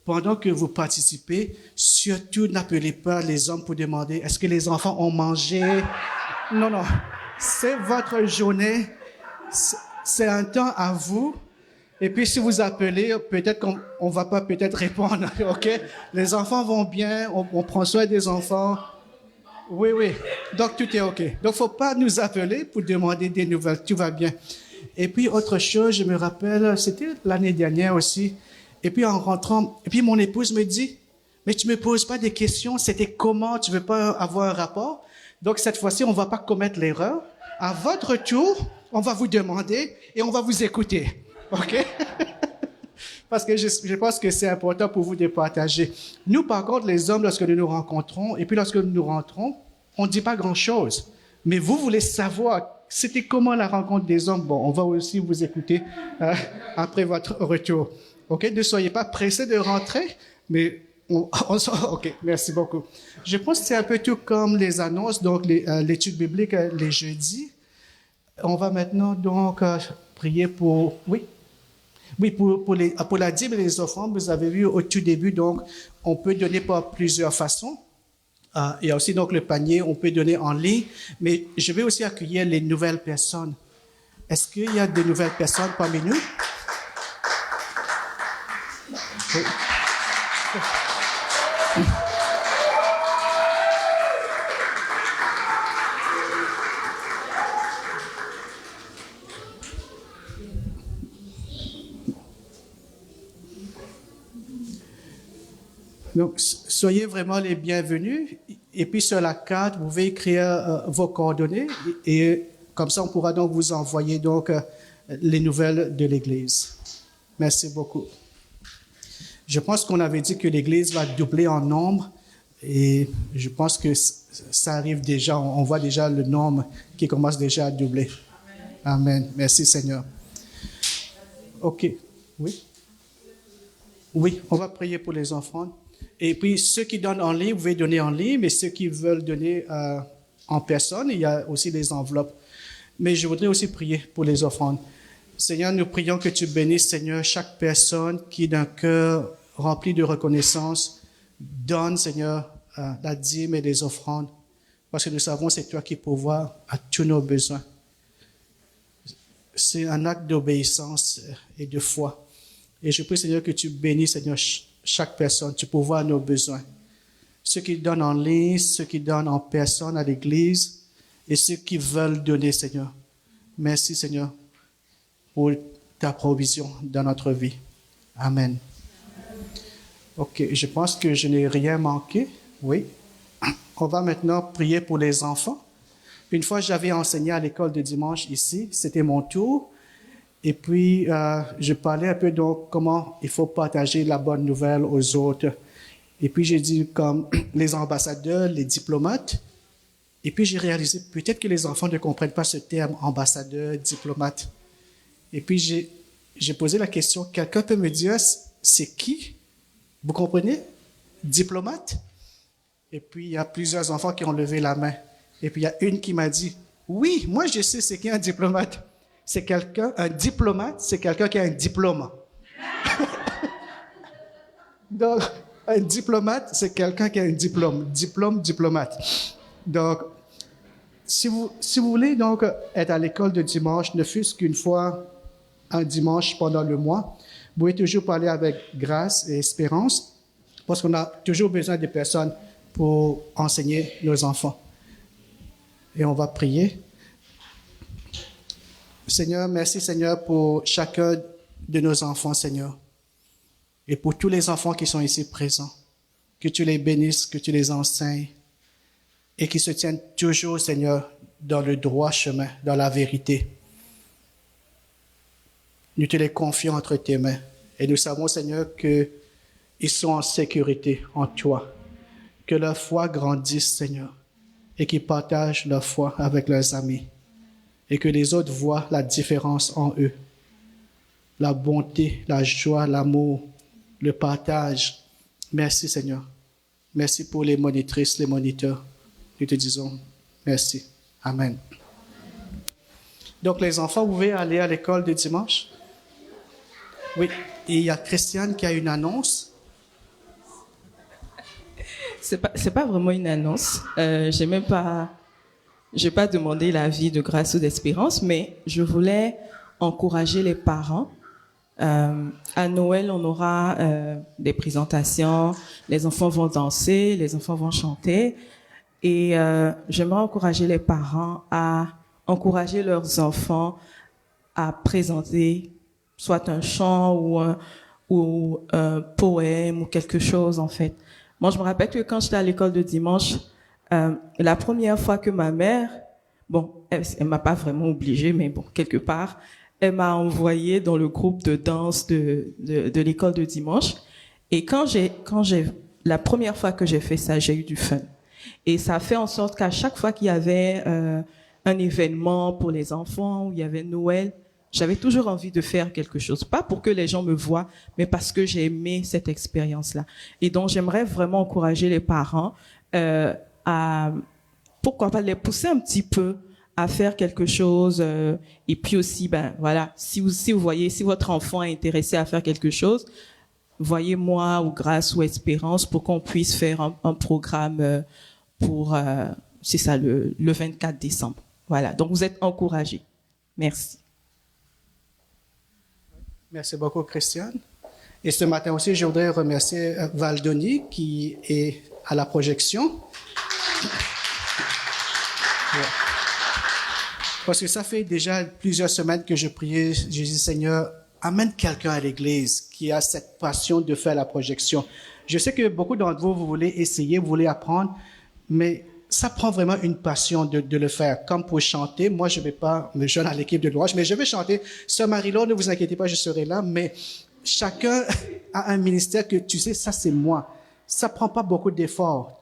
pendant que vous participez, surtout n'appelez pas les hommes pour demander « Est-ce que les enfants ont mangé? » Non, non. C'est votre journée. C'est un temps à vous. Et puis, si vous appelez, peut-être qu'on va pas peut-être répondre, OK? Les enfants vont bien, on prend soin des enfants. Oui, oui. Donc, tout est OK. Donc, faut pas nous appeler pour demander des nouvelles. Tout va bien. Et puis, autre chose, je me rappelle, c'était l'année dernière aussi. Et puis, en rentrant, et puis mon épouse me dit, mais tu me poses pas des questions, c'était comment, tu veux pas avoir un rapport? Donc, cette fois-ci, on va pas commettre l'erreur. À votre tour, on va vous demander et on va vous écouter. OK? Parce que je pense que c'est important pour vous de partager. Nous, par contre, les hommes, lorsque nous nous rencontrons, et puis lorsque nous rentrons, on ne dit pas grand-chose. Mais vous voulez savoir, c'était comment la rencontre des hommes? Bon, on va aussi vous écouter après votre retour. OK? Ne soyez pas pressés de rentrer, mais OK, merci beaucoup. Je pense que c'est un peu tout comme les annonces, donc l'étude biblique les jeudis. On va maintenant donc prier pour... Oui, pour la dîme et les offrandes, vous avez vu au tout début, donc on peut donner par plusieurs façons. Il y a aussi donc le panier, on peut donner en ligne, mais je vais aussi accueillir les nouvelles personnes. Est-ce qu'il y a de nouvelles personnes parmi nous? Oui. Donc, soyez vraiment les bienvenus. Et puis, sur la carte, vous pouvez écrire vos coordonnées et comme ça, on pourra donc vous envoyer donc les nouvelles de l'Église. Merci beaucoup. Je pense qu'on avait dit que l'Église va doubler en nombre et je pense que ça arrive déjà. On voit déjà le nombre qui commence déjà à doubler. Amen. Merci, Seigneur. OK. Oui? Oui, on va prier pour les offrandes. Et puis, ceux qui donnent en ligne, vous pouvez donner en ligne, mais ceux qui veulent donner en personne, il y a aussi des enveloppes. Mais je voudrais aussi prier pour les offrandes. Seigneur, nous prions que tu bénisses, Seigneur, chaque personne qui, d'un cœur rempli de reconnaissance, donne, Seigneur, la dîme et les offrandes. Parce que nous savons, c'est toi qui pourvois à tous nos besoins. C'est un acte d'obéissance et de foi. Et je prie, Seigneur, que tu bénisses, Seigneur, chaque personne, tu pourvois à nos besoins. Ceux qui donnent en ligne, ceux qui donnent en personne à l'Église et ceux qui veulent donner, Seigneur. Merci, Seigneur, pour ta provision dans notre vie. Amen. OK, je pense que je n'ai rien manqué. Oui. On va maintenant prier pour les enfants. Une fois, j'avais enseigné à l'école de dimanche ici. C'était mon tour. Et puis, je parlais un peu donc comment il faut partager la bonne nouvelle aux autres. Et puis, j'ai dit comme les ambassadeurs, les diplomates. Et puis, j'ai réalisé peut-être que les enfants ne comprennent pas ce terme ambassadeur, diplomate. Et puis, j'ai posé la question, quelqu'un peut me dire, c'est qui? Vous comprenez? Diplomate? Et puis, il y a plusieurs enfants qui ont levé la main. Et puis, il y a une qui m'a dit, oui, moi, je sais c'est qui un diplomate. C'est quelqu'un, un diplomate, c'est quelqu'un qui a un diplôme. Donc, un diplomate, c'est quelqu'un qui a un diplôme. Diplôme, diplomate. Donc, si vous voulez donc être à l'école de dimanche, ne fût-ce qu'une fois un dimanche pendant le mois, vous pouvez toujours parler avec Grâce et Espérance, parce qu'on a toujours besoin de personnes pour enseigner nos enfants. Et on va prier. Seigneur, merci Seigneur pour chacun de nos enfants, Seigneur. Et pour tous les enfants qui sont ici présents. Que tu les bénisses, que tu les enseignes. Et qu'ils se tiennent toujours, Seigneur, dans le droit chemin, dans la vérité. Nous te les confions entre tes mains. Et nous savons, Seigneur, qu'ils sont en sécurité en toi. Que leur foi grandisse, Seigneur. Et qu'ils partagent leur foi avec leurs amis. Et que les autres voient la différence en eux. La bonté, la joie, l'amour, le partage. Merci Seigneur. Merci pour les monitrices, les moniteurs. Nous te disons merci. Amen. Donc les enfants, vous pouvez aller à l'école de dimanche? Oui. Et il y a Christiane qui a une annonce. C'est pas vraiment une annonce. J'ai pas demandé l'avis de Grâce ou d'Espérance, mais je voulais encourager les parents. À Noël, on aura des présentations, les enfants vont danser, les enfants vont chanter, et j'aimerais encourager les parents à encourager leurs enfants à présenter soit un chant ou un poème ou quelque chose en fait. Moi, je me rappelle que quand j'étais à l'école de dimanche, la première fois que ma mère, bon, elle m'a pas vraiment obligée, mais bon, quelque part, elle m'a envoyée dans le groupe de danse de l'école de dimanche. Et la première fois que j'ai fait ça, j'ai eu du fun. Et ça a fait en sorte qu'à chaque fois qu'il y avait un événement pour les enfants, où il y avait Noël, j'avais toujours envie de faire quelque chose. Pas pour que les gens me voient, mais parce que j'ai aimé cette expérience-là. Et donc, j'aimerais vraiment encourager les parents pourquoi pas les pousser un petit peu à faire quelque chose. Et puis aussi, ben voilà, si vous voyez, si votre enfant est intéressé à faire quelque chose, voyez-moi ou Grâce ou Espérance pour qu'on puisse faire un programme pour, c'est ça, le 24 décembre. Voilà, donc vous êtes encouragés. Merci. Merci beaucoup, Christiane. Et ce matin aussi, je voudrais remercier Valdoni qui est à la projection. Parce que ça fait déjà plusieurs semaines que je priais, je dis Seigneur, amène quelqu'un à l'église qui a cette passion de faire la projection. Je sais que beaucoup d'entre vous, vous voulez essayer, vous voulez apprendre, mais ça prend vraiment une passion de le faire. Comme pour chanter, moi je ne vais pas me joindre à l'équipe de louange, mais je vais chanter. Sœur Marie-Laure, ne vous inquiétez pas, je serai là, mais chacun a un ministère que tu sais, ça c'est moi. Ça prend pas beaucoup d'efforts.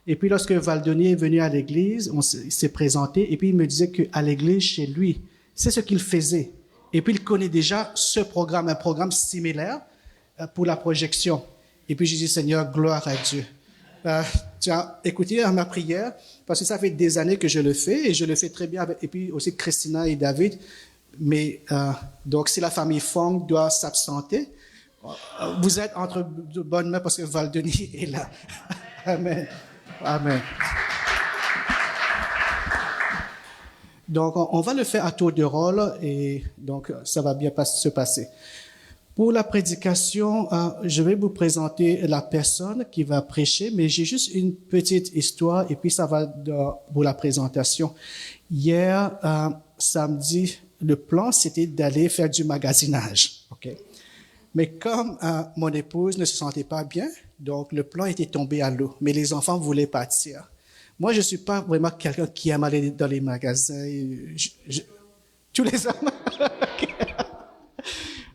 Et puis lorsque Valdoni est venu à l'église, il s'est présenté et puis il me disait qu'à l'église chez lui, c'est ce qu'il faisait. Et puis il connaît déjà ce programme, un programme similaire pour la projection. Et puis j'ai dit Seigneur, gloire à Dieu. Tu as écouté à ma prière parce que ça fait des années que je le fais et je le fais très bien avec, et puis aussi Christina et David. Mais donc, si la famille Fong doit s'absenter, vous êtes entre de bonnes mains parce que Valdoni est là. Amen. Amen. Donc, on va le faire à tour de rôle et donc, ça va bien se passer. Pour la prédication, je vais vous présenter la personne qui va prêcher, mais j'ai juste une petite histoire et puis ça va pour la présentation. Hier, samedi, le plan, c'était d'aller faire du magasinage. Okay? Mais comme mon épouse ne se sentait pas bien, donc le plan était tombé à l'eau. Mais les enfants voulaient partir. Moi, je ne suis pas vraiment quelqu'un qui aime aller dans les magasins. Tous les hommes.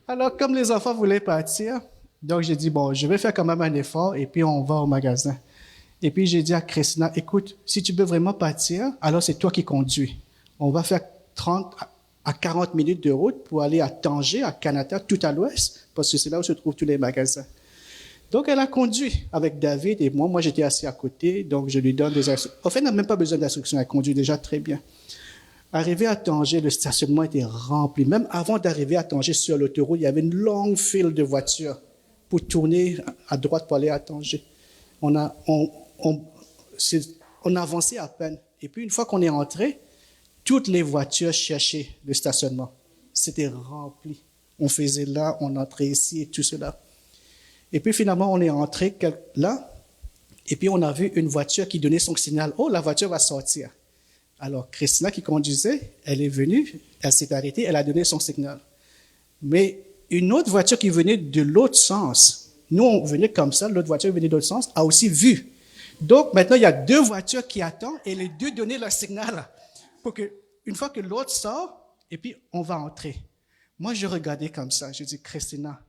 Alors, comme les enfants voulaient partir, donc j'ai dit, bon, je vais faire quand même un effort et puis on va au magasin. Et puis j'ai dit à Christina, écoute, si tu veux vraiment partir, alors c'est toi qui conduis. On va faire 30 à 40 minutes de route pour aller à Tanger, à Canada, tout à l'ouest, parce que c'est là où se trouvent tous les magasins. Donc, elle a conduit avec David et moi. Moi, j'étais assis à côté, donc je lui donne des instructions. En fait, elle n'a même pas besoin d'instructions, elle conduit déjà très bien. Arrivé à Tanger, le stationnement était rempli. Même avant d'arriver à Tanger sur l'autoroute, il y avait une longue file de voitures pour tourner à droite pour aller à Tanger. On avançait à peine. Et puis, une fois qu'on est entré, toutes les voitures cherchaient le stationnement. C'était rempli. On faisait là, on entrait ici et tout cela. Et puis finalement, on est entré là, et puis on a vu une voiture qui donnait son signal. Oh, la voiture va sortir. Alors, Christina qui conduisait, elle est venue, elle s'est arrêtée, elle a donné son signal. Mais une autre voiture qui venait de l'autre sens, nous on venait comme ça, l'autre voiture venait de l'autre sens, a aussi vu. Donc maintenant, il y a deux voitures qui attendent et les deux donnaient leur signal. Pour que, une fois que l'autre sort, et puis on va entrer. Moi, je regardais comme ça, je dis, Christina,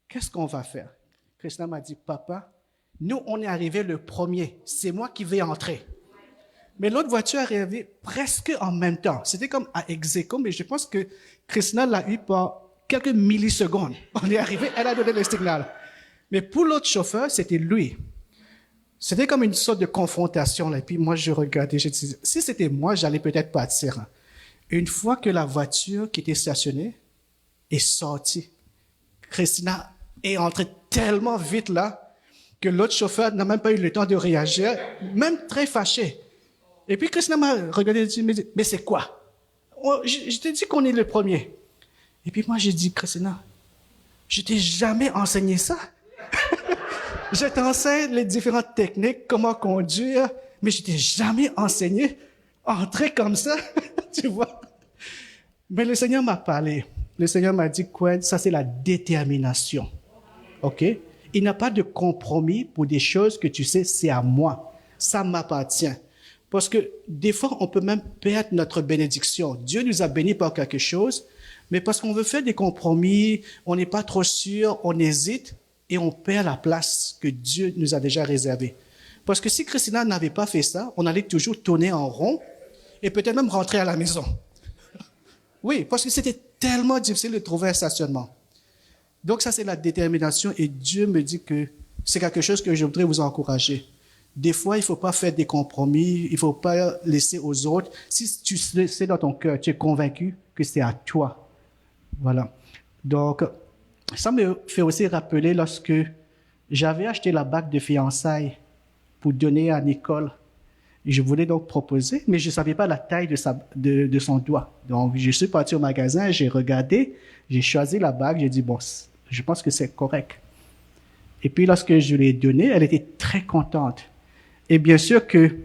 qu'est-ce qu'on va faire? Christina m'a dit, papa, nous, on est arrivé le premier, c'est moi qui vais entrer. Mais l'autre voiture est arrivée presque en même temps. C'était comme à ex-aequo, mais je pense que Christina l'a eu par quelques millisecondes. On est arrivé, elle a donné le signal. Mais pour l'autre chauffeur, c'était lui. C'était comme une sorte de confrontation. Là. Et puis moi, je regardais, je disais, si c'était moi, j'allais peut-être partir. Une fois que la voiture qui était stationnée est sortie, Christina est entrée tellement vite là que l'autre chauffeur n'a même pas eu le temps de réagir, même très fâché. Et puis Christina m'a regardé et dit, mais c'est quoi? Je t'ai dit qu'on est le premier. Et puis moi, j'ai dit, Christina, je t'ai jamais enseigné ça. Je t'enseigne les différentes techniques, comment conduire, mais je t'ai jamais enseigné entrer comme ça, tu vois. Mais le Seigneur m'a parlé. Le Seigneur m'a dit, quoi, ça c'est la détermination. OK? Il n'y a pas de compromis pour des choses que tu sais, c'est à moi. Ça m'appartient. Parce que des fois, on peut même perdre notre bénédiction. Dieu nous a bénis par quelque chose, mais parce qu'on veut faire des compromis, on n'est pas trop sûr, on hésite et on perd la place que Dieu nous a déjà réservée. Parce que si Christina n'avait pas fait ça, on allait toujours tourner en rond et peut-être même rentrer à la maison. Oui, parce que c'était tellement difficile de trouver un stationnement. Donc ça, c'est la détermination et Dieu me dit que c'est quelque chose que je voudrais vous encourager. Des fois, il faut pas faire des compromis, il faut pas laisser aux autres. Si tu sais dans ton cœur, tu es convaincu que c'est à toi. Voilà. Donc, ça me fait aussi rappeler lorsque j'avais acheté la bague de fiançailles pour donner à Nicole. Je voulais donc proposer, mais je ne savais pas la taille de son doigt. Donc, je suis parti au magasin, j'ai regardé, j'ai choisi la bague, j'ai dit, bon, je pense que c'est correct. Et puis, lorsque je l'ai donnée, elle était très contente. Et bien sûr que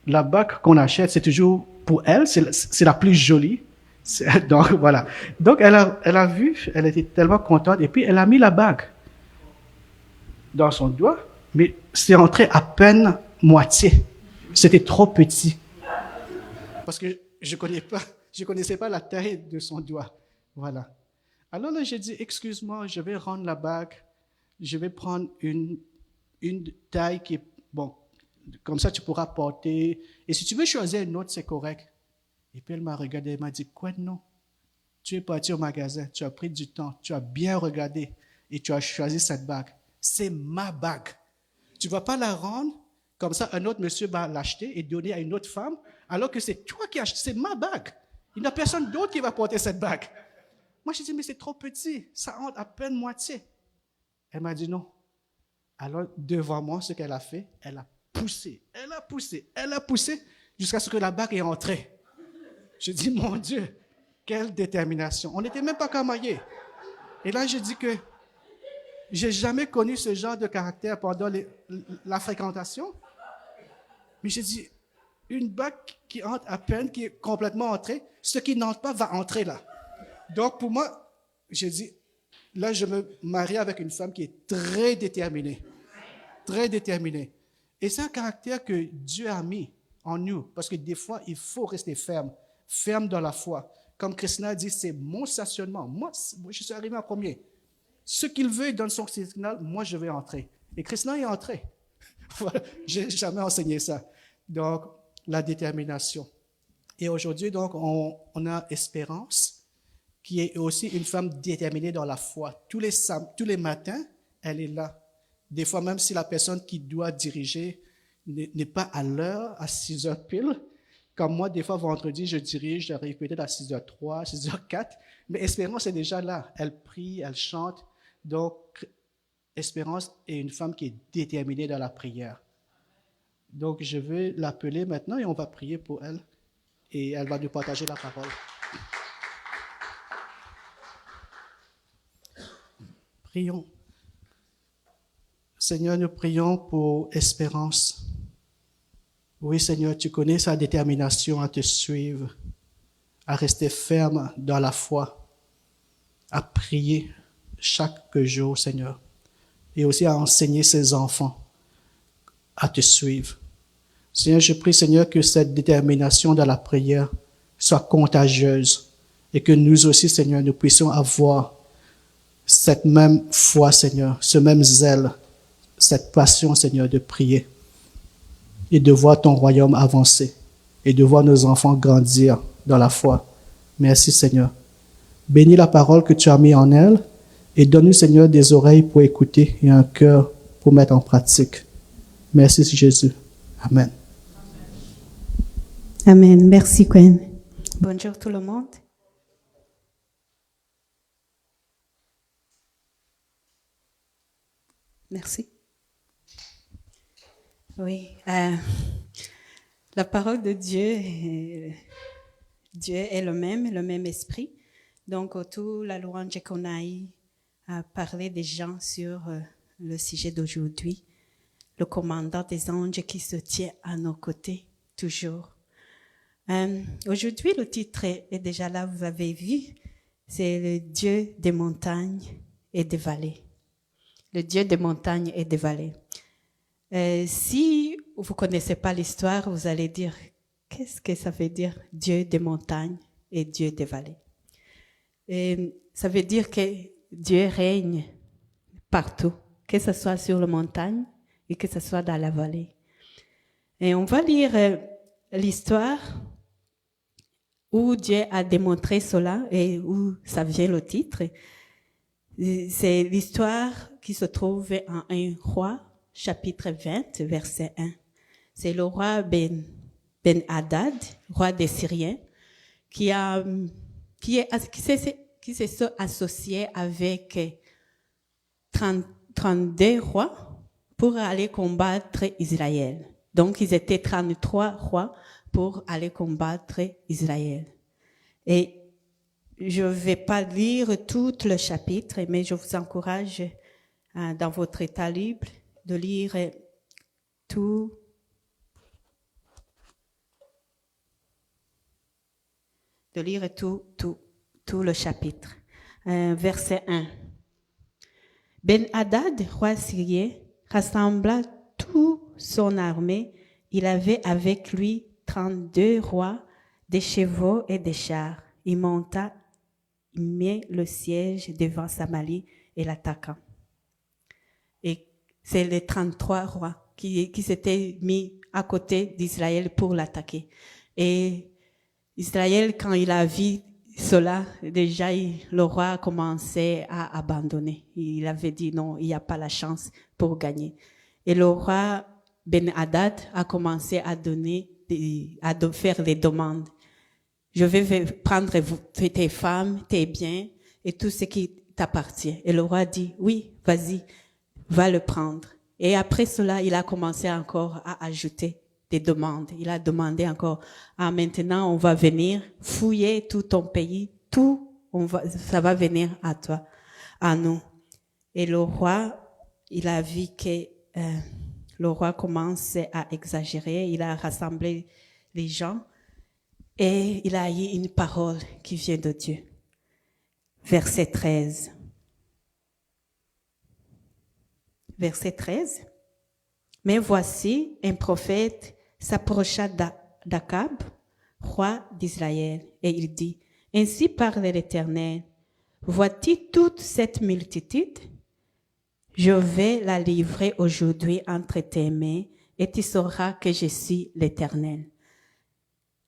la bague qu'on achète, c'est toujours pour elle, c'est la plus jolie. Donc, voilà. Donc, elle a vu, elle était tellement contente, et puis elle a mis la bague dans son doigt, mais c'est entré à peine moitié. C'était trop petit. Parce que je connaissais pas la taille de son doigt. Voilà. Alors là, j'ai dit, excuse-moi, je vais rendre la bague. Je vais prendre une taille qui est, bon, comme ça tu pourras porter. Et si tu veux choisir une autre, c'est correct. Et puis elle m'a regardé, elle m'a dit, quoi non? Tu es parti au magasin, tu as pris du temps, tu as bien regardé et tu as choisi cette bague. C'est ma bague. Tu ne vas pas la rendre, comme ça un autre monsieur va l'acheter et donner à une autre femme, alors que c'est toi qui as acheté, c'est ma bague. Il n'y a personne d'autre qui va porter cette bague. Moi, je dis, mais c'est trop petit, ça entre à peine moitié. Elle m'a dit non. Alors, devant moi, ce qu'elle a fait, elle a poussé, jusqu'à ce que la bague est entrée. Je dis, mon Dieu, quelle détermination. On n'était même pas camaillés. Et là, je dis que j'ai jamais connu ce genre de caractère pendant la fréquentation. Mais j'ai dit, une bague qui entre à peine, qui est complètement entrée, ce qui n'entre pas va entrer là. Donc, pour moi, j'ai dit, là, je me marie avec une femme qui est très déterminée. Très déterminée. Et c'est un caractère que Dieu a mis en nous. Parce que des fois, il faut rester ferme. Ferme dans la foi. Comme Christina dit, c'est mon stationnement. Moi, je suis arrivé en premier. Ce qu'il veut, il donne son signal. Moi, je vais entrer. Et Christina est entré. Voilà. Je n'ai jamais enseigné ça. Donc, la détermination. Et aujourd'hui, donc, on a Espérance, qui est aussi une femme déterminée dans la foi. Tous les matins, elle est là. Des fois, même si la personne qui doit diriger n'est pas à l'heure, à 6 heures pile, comme moi, des fois, vendredi, je dirige, j'arrive peut-être à 6h03, 6h04, mais Espérance est déjà là. Elle prie, elle chante. Donc, Espérance est une femme qui est déterminée dans la prière. Donc, je vais l'appeler maintenant et on va prier pour elle. Et elle va nous partager la parole. Prions. Seigneur, nous prions pour Espérance. Oui, Seigneur, tu connais sa détermination à te suivre, à rester ferme dans la foi, à prier chaque jour, Seigneur, et aussi à enseigner ses enfants à te suivre. Seigneur, je prie, Seigneur, que cette détermination dans la prière soit contagieuse et que nous aussi, Seigneur, nous puissions avoir cette même foi, Seigneur, ce même zèle, cette passion, Seigneur, de prier et de voir ton royaume avancer et de voir nos enfants grandir dans la foi. Merci, Seigneur. Bénis la parole que tu as mis en elle et donne-nous, Seigneur, des oreilles pour écouter et un cœur pour mettre en pratique. Merci, Jésus. Amen. Amen. Merci, Gwen. Bonjour tout le monde. Merci. Oui, la parole de Dieu, Dieu est le même esprit. Donc, autour de la louange qu'on a eu à parler des gens sur le sujet d'aujourd'hui, le commandant des anges qui se tient à nos côtés, toujours. Aujourd'hui, le titre est déjà là, vous avez vu, c'est le Dieu des montagnes et des vallées. Le Dieu des montagnes et des vallées. Si vous connaissez pas l'histoire, vous allez dire, qu'est-ce que ça veut dire Dieu des montagnes et Dieu des vallées? Ça veut dire que Dieu règne partout, que ce soit sur la montagne et que ce soit dans la vallée. Et on va lire l'histoire où Dieu a démontré cela et où ça vient le titre. C'est l'histoire qui se trouve en 1 Roi, chapitre 20, verset 1. C'est le roi Ben-Hadad, roi des Syriens, qui s'est associé avec 32 rois pour aller combattre Israël. Donc, ils étaient 33 rois pour aller combattre Israël. Et je ne vais pas lire tout le chapitre, mais je vous encourage dans votre état libre de lire tout le chapitre. Verset 1. Ben-Hadad, roi syrien, rassembla toute son armée. Il avait avec lui 32 rois, des chevaux et des chars. Il monta, il mit le siège devant Samarie et l'attaqua. Et c'est les 33 rois qui s'étaient mis à côté d'Israël pour l'attaquer. Et Israël, quand il a vu cela, déjà, le roi a commencé à abandonner. Il avait dit non, il n'y a pas la chance pour gagner. Et le roi Ben-Hadad a commencé à faire des demandes. Je vais prendre tes femmes, tes biens et tout ce qui t'appartient. Et le roi dit, oui, vas-y, va le prendre. Et après cela, il a commencé encore à ajouter des demandes. Il a demandé encore, maintenant on va venir fouiller tout ton pays, ça va venir à toi, à nous. Et le roi, il a vu que le roi commence à exagérer, il a rassemblé les gens et il a eu une parole qui vient de Dieu. Verset 13. Verset 13. Mais voici, un prophète s'approcha d'Akab, roi d'Israël, et il dit, « Ainsi parle l'Éternel, vois-tu toute cette multitude? Je vais la livrer aujourd'hui entre tes mains, et tu sauras que je suis l'Éternel. »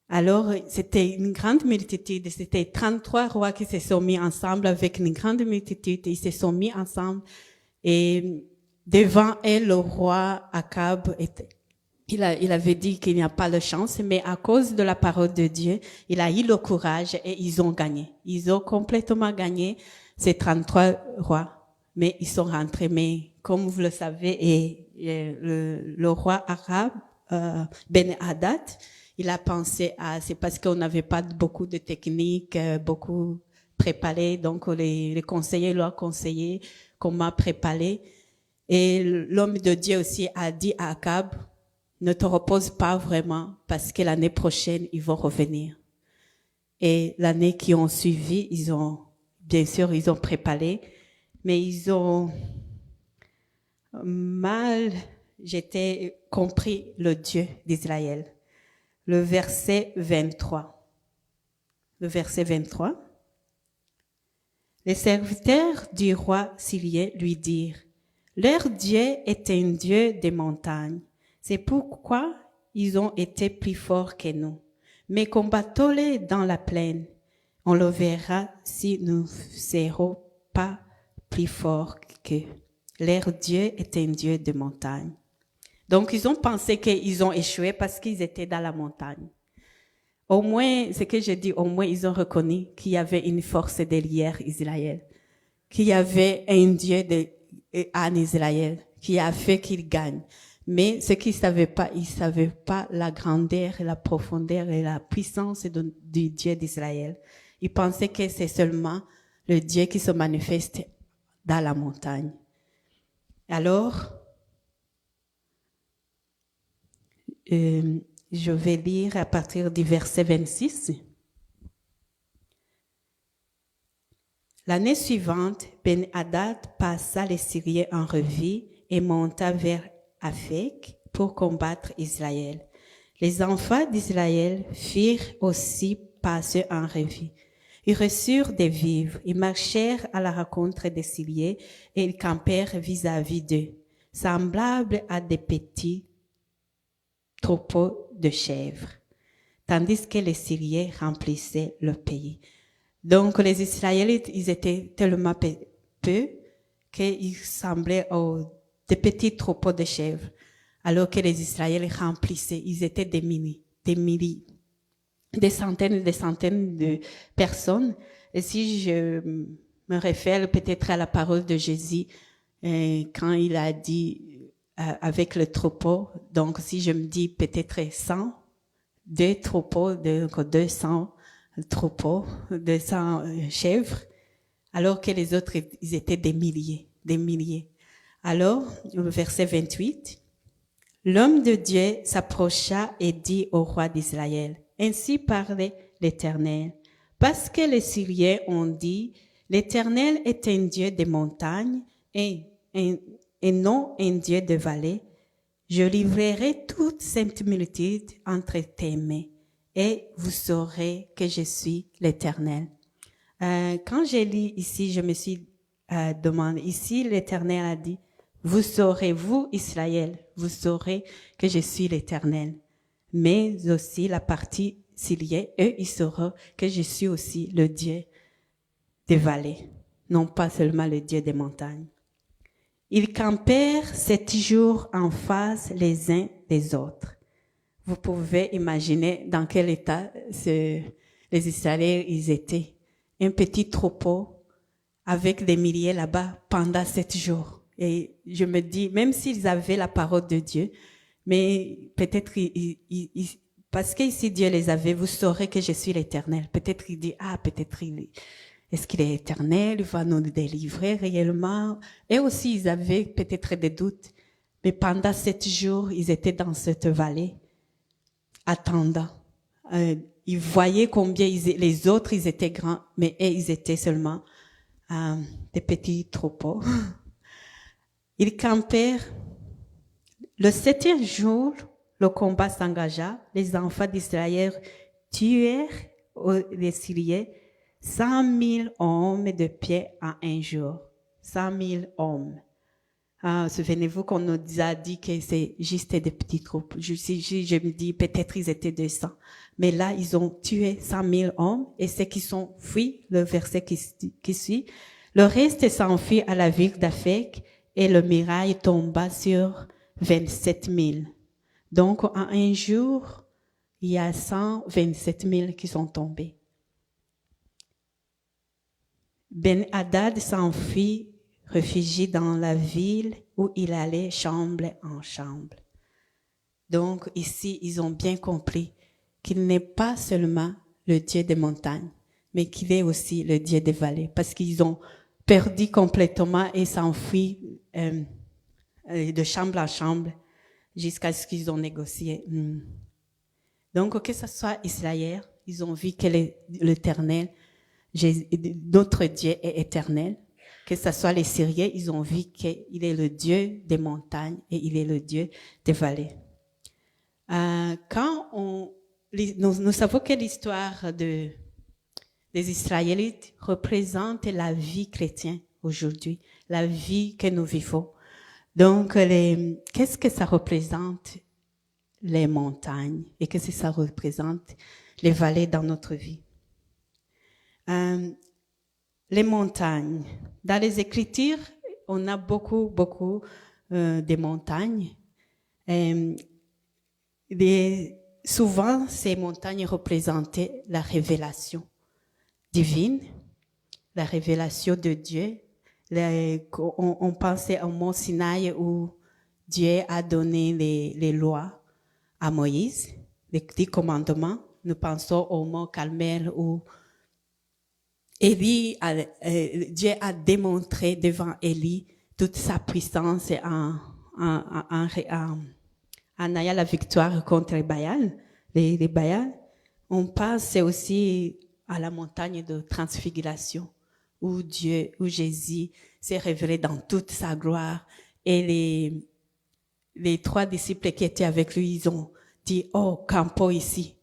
Alors, c'était une grande multitude, c'était 33 rois qui se sont mis ensemble avec une grande multitude, ils se sont mis ensemble, et devant elle, le roi Akab, il avait dit qu'il n'y a pas de chance, mais à cause de la parole de Dieu, il a eu le courage et ils ont gagné. Ils ont complètement gagné ces 33 rois, mais ils sont rentrés. Mais comme vous le savez, le roi arabe, Ben-Hadad, il a pensé c'est parce qu'on n'avait pas beaucoup de techniques, beaucoup préparé, donc les conseillers l'ont conseillé comment préparer. Et l'homme de Dieu aussi a dit à Akab, ne te repose pas vraiment parce que l'année prochaine, ils vont revenir. Et l'année qui ont suivi, bien sûr, ils ont préparé, mais ils ont mal compris le Dieu d'Israël. Le verset 23. Le verset 23. Les serviteurs du roi syrien lui dirent, leur Dieu est un Dieu des montagnes. C'est pourquoi ils ont été plus forts que nous. Mais combattons-les dans la plaine. On le verra si nous ne serons pas plus forts qu'eux. Leur Dieu est un Dieu de montagne. Donc, ils ont pensé qu'ils ont échoué parce qu'ils étaient dans la montagne. Au moins, ce que je dis, au moins, ils ont reconnu qu'il y avait une force derrière Israël. Qu'il y avait un Dieu en Israël qui a fait qu'ils gagnent. Mais ce qu'ils ils savaient pas la grandeur, la profondeur et la puissance du Dieu d'Israël. Ils pensaient que c'est seulement le Dieu qui se manifeste dans la montagne. Alors, je vais lire à partir du verset 26. L'année suivante, Ben-Hadad passa les Syriens en revue et monta vers Aphek pour combattre Israël. Les enfants d'Israël firent aussi passer en revue. Ils reçurent des vivres, ils marchèrent à la rencontre des Syriens et ils campèrent vis-à-vis d'eux, semblables à des petits troupeaux de chèvres, tandis que les Syriens remplissaient le pays. Donc les Israélites, ils étaient tellement peu qu'ils semblaient des petits troupeaux de chèvres. alors que les Israéliens remplissaient. Ils étaient des milliers, des centaines de personnes. Et si je me réfère peut-être à la parole de Jésus, quand il a dit avec le troupeau, donc si je me dis peut-être 100, deux troupeaux, 200 troupeaux, 200 chèvres, alors que les autres, ils étaient des milliers. Alors, au verset 28, l'homme de Dieu s'approcha et dit au roi d'Israël, ainsi parlait l'Éternel, parce que les Syriens ont dit, l'Éternel est un Dieu des montagnes et non un Dieu de vallées. Je livrerai toute cette multitude entre tes mains et vous saurez que je suis l'Éternel. Quand j'ai lu ici, je me suis demandé, ici l'Éternel a dit, vous saurez, vous Israël, vous saurez que je suis l'Éternel. Mais aussi la partie syrienne, eux, ils sauront que je suis aussi le Dieu des vallées, non pas seulement le Dieu des montagnes. Ils campèrent 7 jours en face les uns des autres. Vous pouvez imaginer dans quel état les Israéliens ils étaient. Un petit troupeau avec des milliers là-bas pendant 7 jours. Et je me dis, même s'ils avaient la parole de Dieu, mais peut-être parce qu'ici Dieu les avait, vous saurez que je suis l'Éternel. Peut-être il dit, est-ce qu'il est éternel, il va nous délivrer réellement? Et aussi, ils avaient peut-être des doutes. Mais pendant 7 jours, ils étaient dans cette vallée, attendant. Ils voyaient combien les autres, ils étaient grands, mais eux, ils étaient seulement des petits troupeaux. Ils campèrent. Le 7e jour, le combat s'engagea. Les enfants d'Israël tuèrent les Syriens 100 000 hommes de pied en un jour. 100 000 hommes. Souvenez-vous qu'on nous a dit que c'est juste des petits groupes. Je me dis, peut-être ils étaient 200. Mais là, ils ont tué 100 000 hommes et ceux qui sont fuis, le verset qui suit, le reste s'enfuit à la ville d'Aphek et le muraille tomba sur 27 000. Donc, en un jour, il y a 127 000 qui sont tombés. Ben-Hadad s'enfuit, réfugié dans la ville où il allait chambre en chambre. Donc ici, ils ont bien compris qu'il n'est pas seulement le Dieu des montagnes, mais qu'il est aussi le Dieu des vallées, parce qu'ils ont perdu complètement et s'enfuient de chambre en chambre jusqu'à ce qu'ils ont négocié. Donc, que ce soit Israël, ils ont vu que l'Éternel, notre Dieu est éternel. Que ce soit les Syriens, ils ont vu qu'il est le Dieu des montagnes et il est le Dieu des vallées. Quand nous savons que l'histoire des Israélites représente la vie chrétienne aujourd'hui, la vie que nous vivons. Donc, qu'est-ce que ça représente les montagnes et qu'est-ce que ça représente les vallées dans notre vie? Les montagnes. Dans les Écritures, on a beaucoup de montagnes. Souvent, ces montagnes représentaient la révélation divine, la révélation de Dieu. On pensait au mont Sinaï où Dieu a donné les lois à Moïse, les 10 commandements. Nous pensons au mont Carmel où Dieu a démontré devant Élie toute sa puissance en ayant la victoire contre les Baals. On pense aussi à la montagne de transfiguration où Jésus s'est révélé dans toute sa gloire et les 3 disciples qui étaient avec lui, ils ont dit, campons ici.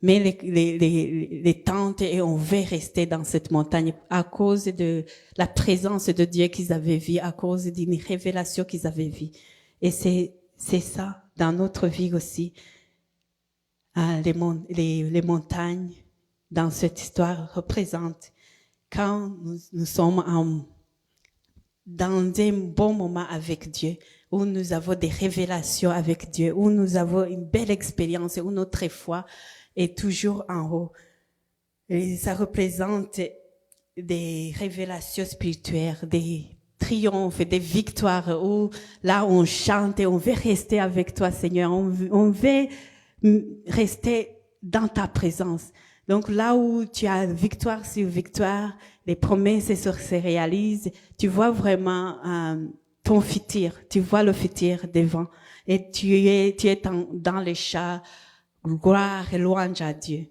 Mais les tentes, et on veut rester dans cette montagne à cause de la présence de Dieu qu'ils avaient vue, à cause d'une révélation qu'ils avaient vue. Et c'est ça, dans notre vie aussi. Les montagnes, dans cette histoire, représentent quand nous sommes dans un bon moment avec Dieu, où nous avons des révélations avec Dieu, où nous avons une belle expérience, où notre foi est toujours en haut. Et ça représente des révélations spirituelles, des triomphes, des victoires, où là on chante et on veut rester avec toi, Seigneur. On veut rester dans ta présence. Donc là où tu as victoire sur victoire, les promesses se réalisent, tu vois vraiment ton futur, tu vois le futur devant. Et tu es dans les chats, gloire et louange à Dieu.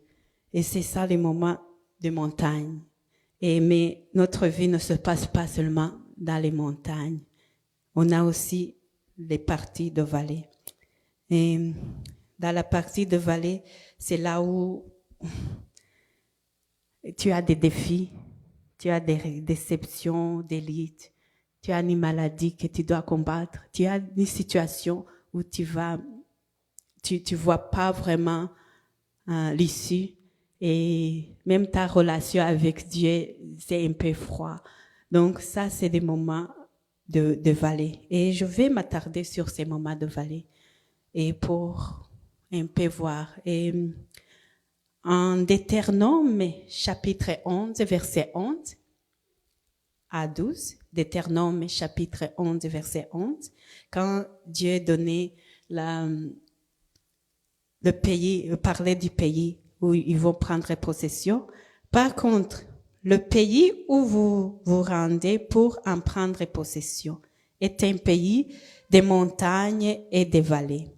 Et c'est ça les moments de montagne. Mais notre vie ne se passe pas seulement dans les montagnes. On a aussi les parties de vallée. Et dans la partie de vallée, c'est là où tu as des défis, tu as des déceptions, des luttes, tu as une maladie que tu dois combattre, tu as une situation où tu vois pas vraiment l'issue. Et même ta relation avec Dieu, c'est un peu froid. Donc ça, c'est des moments de vallée. Et je vais m'attarder sur ces moments de vallée et pour un peu voir. Et en Deutéronome, chapitre 11, verset 11 à 12, Deutéronome, chapitre 11, verset 11, quand Dieu donnait le pays, parlait du pays où ils vont prendre possession. Par contre, le pays où vous vous rendez pour en prendre possession est un pays des montagnes et des vallées,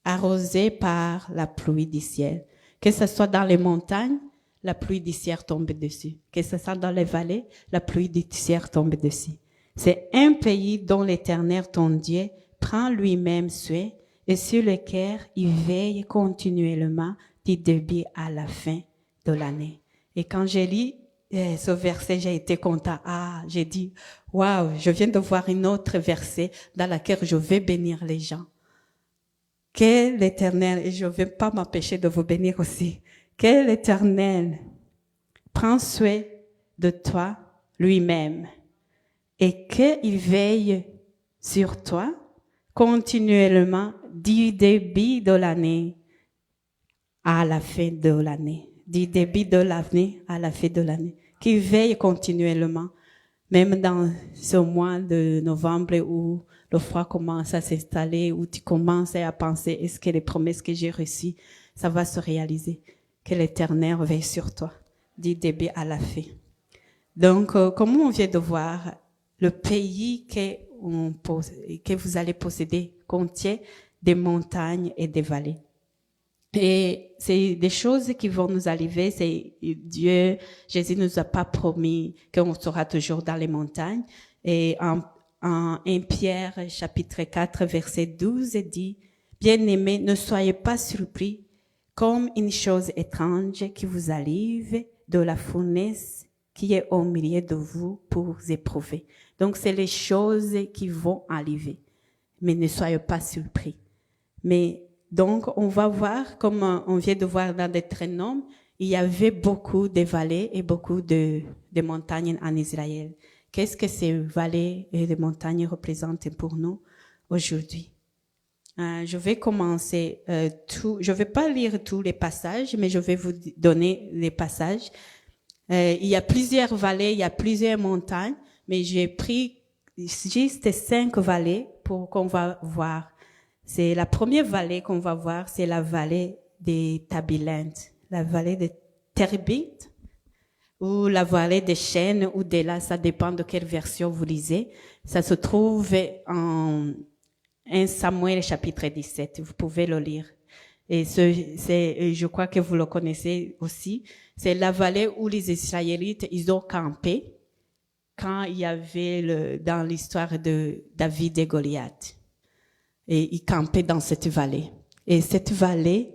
arrosé par la pluie du ciel. Que ce soit dans les montagnes, la pluie du ciel tombe dessus. Que ce soit dans les vallées, la pluie du ciel tombe dessus. C'est un pays dont l'Éternel, ton Dieu, prend lui-même soin et sur lequel il veille continuellement du début à la fin de l'année. Et quand j'ai lu ce verset, j'ai été content. J'ai dit, waouh, je viens de voir une autre verset dans laquelle je vais bénir les gens. Que l'Éternel, et je ne vais pas m'empêcher de vous bénir aussi, que l'Éternel prend soin de toi lui-même et qu'il veille sur toi continuellement du début de l'année à la fin de l'année, du début de l'année à la fin de l'année, qu'il veille continuellement, même dans ce mois de novembre où le froid commence à s'installer, où tu commences à penser, est-ce que les promesses que j'ai reçues, ça va se réaliser? Que l'Éternel veille sur toi, du début à la fin. Donc, comme on vient de voir, le pays que vous allez posséder contient des montagnes et des vallées. Et c'est des choses qui vont nous arriver. C'est Dieu, Jésus nous a pas promis qu'on sera toujours dans les montagnes. Et en 1 Pierre, chapitre 4, verset 12, dit, bien-aimés, ne soyez pas surpris comme une chose étrange qui vous arrive de la fournaise qui est au milieu de vous pour vous éprouver. Donc, c'est les choses qui vont arriver. Mais ne soyez pas surpris. Mais donc, on va voir, comme on vient de voir dans Deutéronome, il y avait beaucoup de vallées et beaucoup de montagnes en Israël. Qu'est-ce que ces vallées et les montagnes représentent pour nous aujourd'hui? Je vais commencer je vais pas lire tous les passages, mais je vais vous donner les passages. Il y a plusieurs vallées, il y a plusieurs montagnes, mais j'ai pris juste 5 vallées pour qu'on va voir. C'est la première vallée qu'on va voir, c'est la vallée des Tabilentes, la vallée de Terbite, ou la vallée des chênes, ou de là, ça dépend de quelle version vous lisez. Ça se trouve en 1 Samuel chapitre 17, vous pouvez le lire. Et je crois que vous le connaissez aussi. C'est la vallée où les Israélites, ils ont campé quand il y avait dans l'histoire de David et Goliath. Et ils campaient dans cette vallée. Et cette vallée,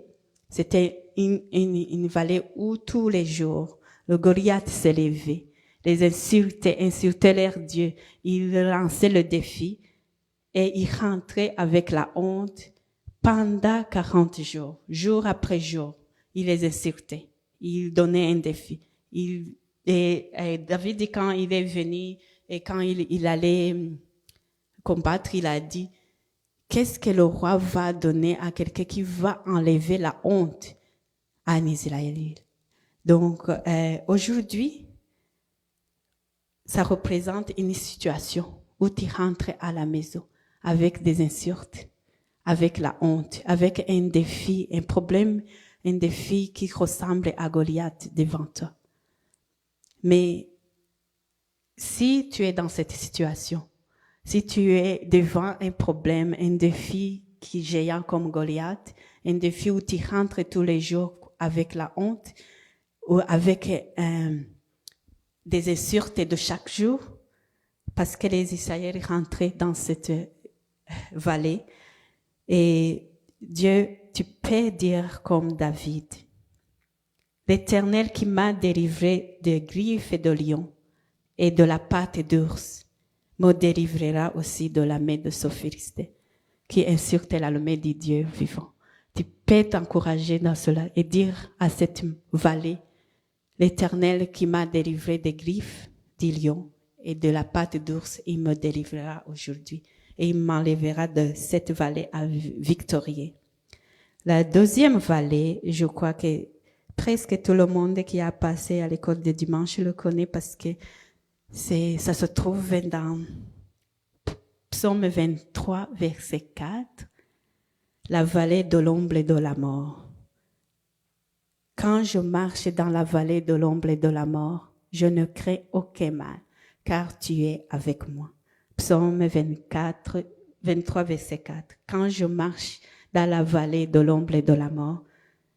c'était une vallée où tous les jours, le Goliath s'est levé. Les insultaient leur Dieu. Ils lançaient le défi et ils rentraient avec la honte pendant 40 jours, jour après jour. Ils les insultaient. Ils donnaient un défi. Et David, quand il est venu et quand il allait combattre, il a dit, qu'est-ce que le roi va donner à quelqu'un qui va enlever la honte à un Israélite? Donc, aujourd'hui, ça représente une situation où tu rentres à la maison avec des insultes, avec la honte, avec un défi, un problème, un défi qui ressemble à Goliath devant toi. Mais si tu es dans cette situation, si tu es devant un problème, un défi qui est géant comme Goliath, un défi où tu rentres tous les jours avec la honte ou avec des insultes de chaque jour, parce que les Israéliens rentraient dans cette vallée. Et Dieu, tu peux dire comme David, l'Éternel qui m'a délivré des griffes de lion et de la patte d'ours, me délivrera aussi de la main de ce Philistin, qui insulte l'armée du Dieu vivant. Tu peux t'encourager dans cela et dire à cette vallée, l'Éternel qui m'a délivré des griffes du lion et de la patte d'ours, il me délivrera aujourd'hui et il m'enlèvera de cette vallée victorieux. La deuxième vallée, je crois que presque tout le monde qui a passé à l'école de dimanche le connaît parce que ça se trouve dans Psaume 23, verset 4, la vallée de l'ombre et de la mort. Quand je marche dans la vallée de l'ombre et de la mort, je ne crains aucun mal, car tu es avec moi. Psaume 23, verset 4. Quand je marche dans la vallée de l'ombre et de la mort,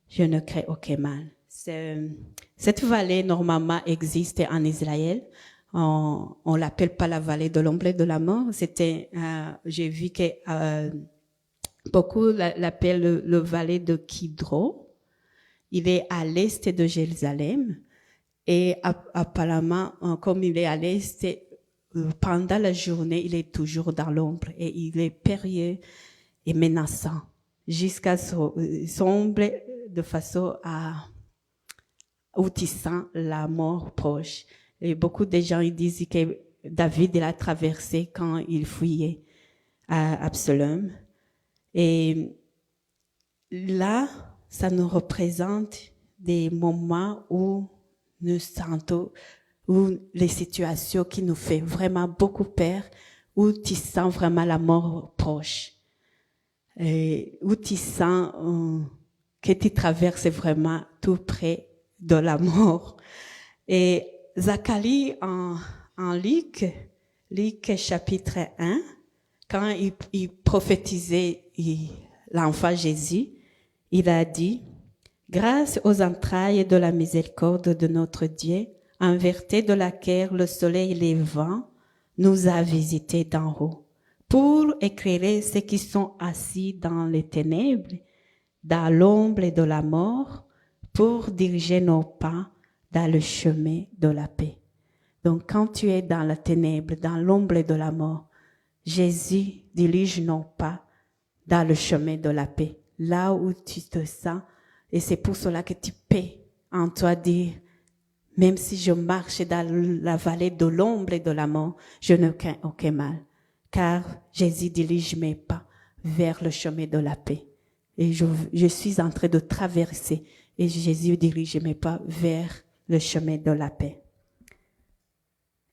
je ne crains aucun mal. Cette vallée, normalement, existe en Israël. On l'appelle pas la vallée de l'ombre et de la mort. J'ai vu que beaucoup l'appellent le vallée de Kidron. Il est à l'est de Jérusalem. Et apparemment, comme il est à l'est, pendant la journée, il est toujours dans l'ombre et il est périlleux et menaçant jusqu'à sombre de façon à où tu sens la mort proche. Et beaucoup de gens ils disent que David l'a traversé quand il fuyait à Absalom. Et là, ça nous représente des moments où nous sentons, où les situations qui nous font vraiment beaucoup peur, où tu sens vraiment la mort proche. Et où tu sens que tu traverses vraiment tout près de la mort. Et Zacharie en Luc chapitre 1, quand il prophétisait l'enfant Jésus, il a dit, grâce aux entrailles de la miséricorde de notre Dieu, en vertu de laquelle le soleil levant nous a visités d'en haut, pour éclairer ceux qui sont assis dans les ténèbres, dans l'ombre de la mort, pour diriger nos pas dans le chemin de la paix. Donc, quand tu es dans la ténèbre, dans l'ombre de la mort, Jésus dirige nos pas dans le chemin de la paix, là où tu te sens, et c'est pour cela que tu peux en toi dire, même si je marche dans la vallée de l'ombre et de la mort, je ne crains aucun mal, car Jésus dirige mes pas vers le chemin de la paix. Et je suis en train de traverser, et Jésus dirige mes pas vers le chemin de la paix.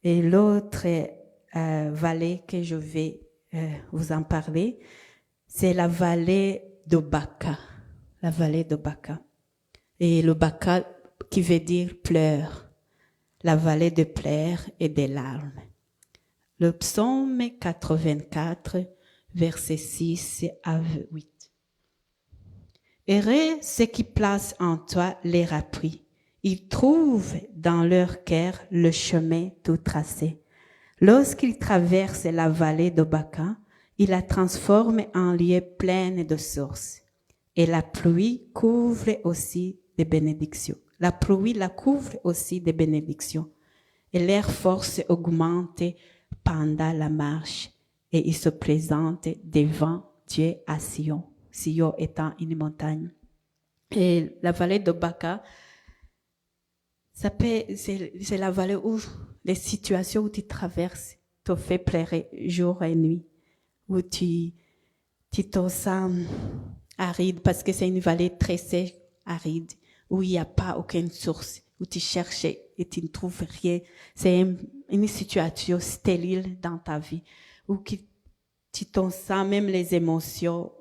Et l'autre vallée que je vais vous en parler, c'est la vallée de Baca. La vallée de Baca. Et le Baca qui veut dire pleurs. La vallée de pleurs et des larmes. Le psaume 84, versets 6 à 8. Heureux ceux qui placent en toi les appris. Ils trouvent dans leur cœur le chemin tout tracé. Lorsqu'ils traversent la vallée de Baca, ils la transforment en lieu plein de sources. Et la pluie couvre aussi des bénédictions. La pluie la couvre aussi des bénédictions. Et leur force augmente pendant la marche. Et ils se présentent devant Dieu à Sion. Sion étant une montagne. Et la vallée de Baca, c'est la vallée où les situations où tu traverses te fait pleurer jour et nuit. Où tu tu te sens aride parce que c'est une vallée très sèche, aride, où il n'y a pas aucune source, où tu cherches et tu ne trouves rien. C'est une situation stérile dans ta vie, où tu te sens, même les émotions,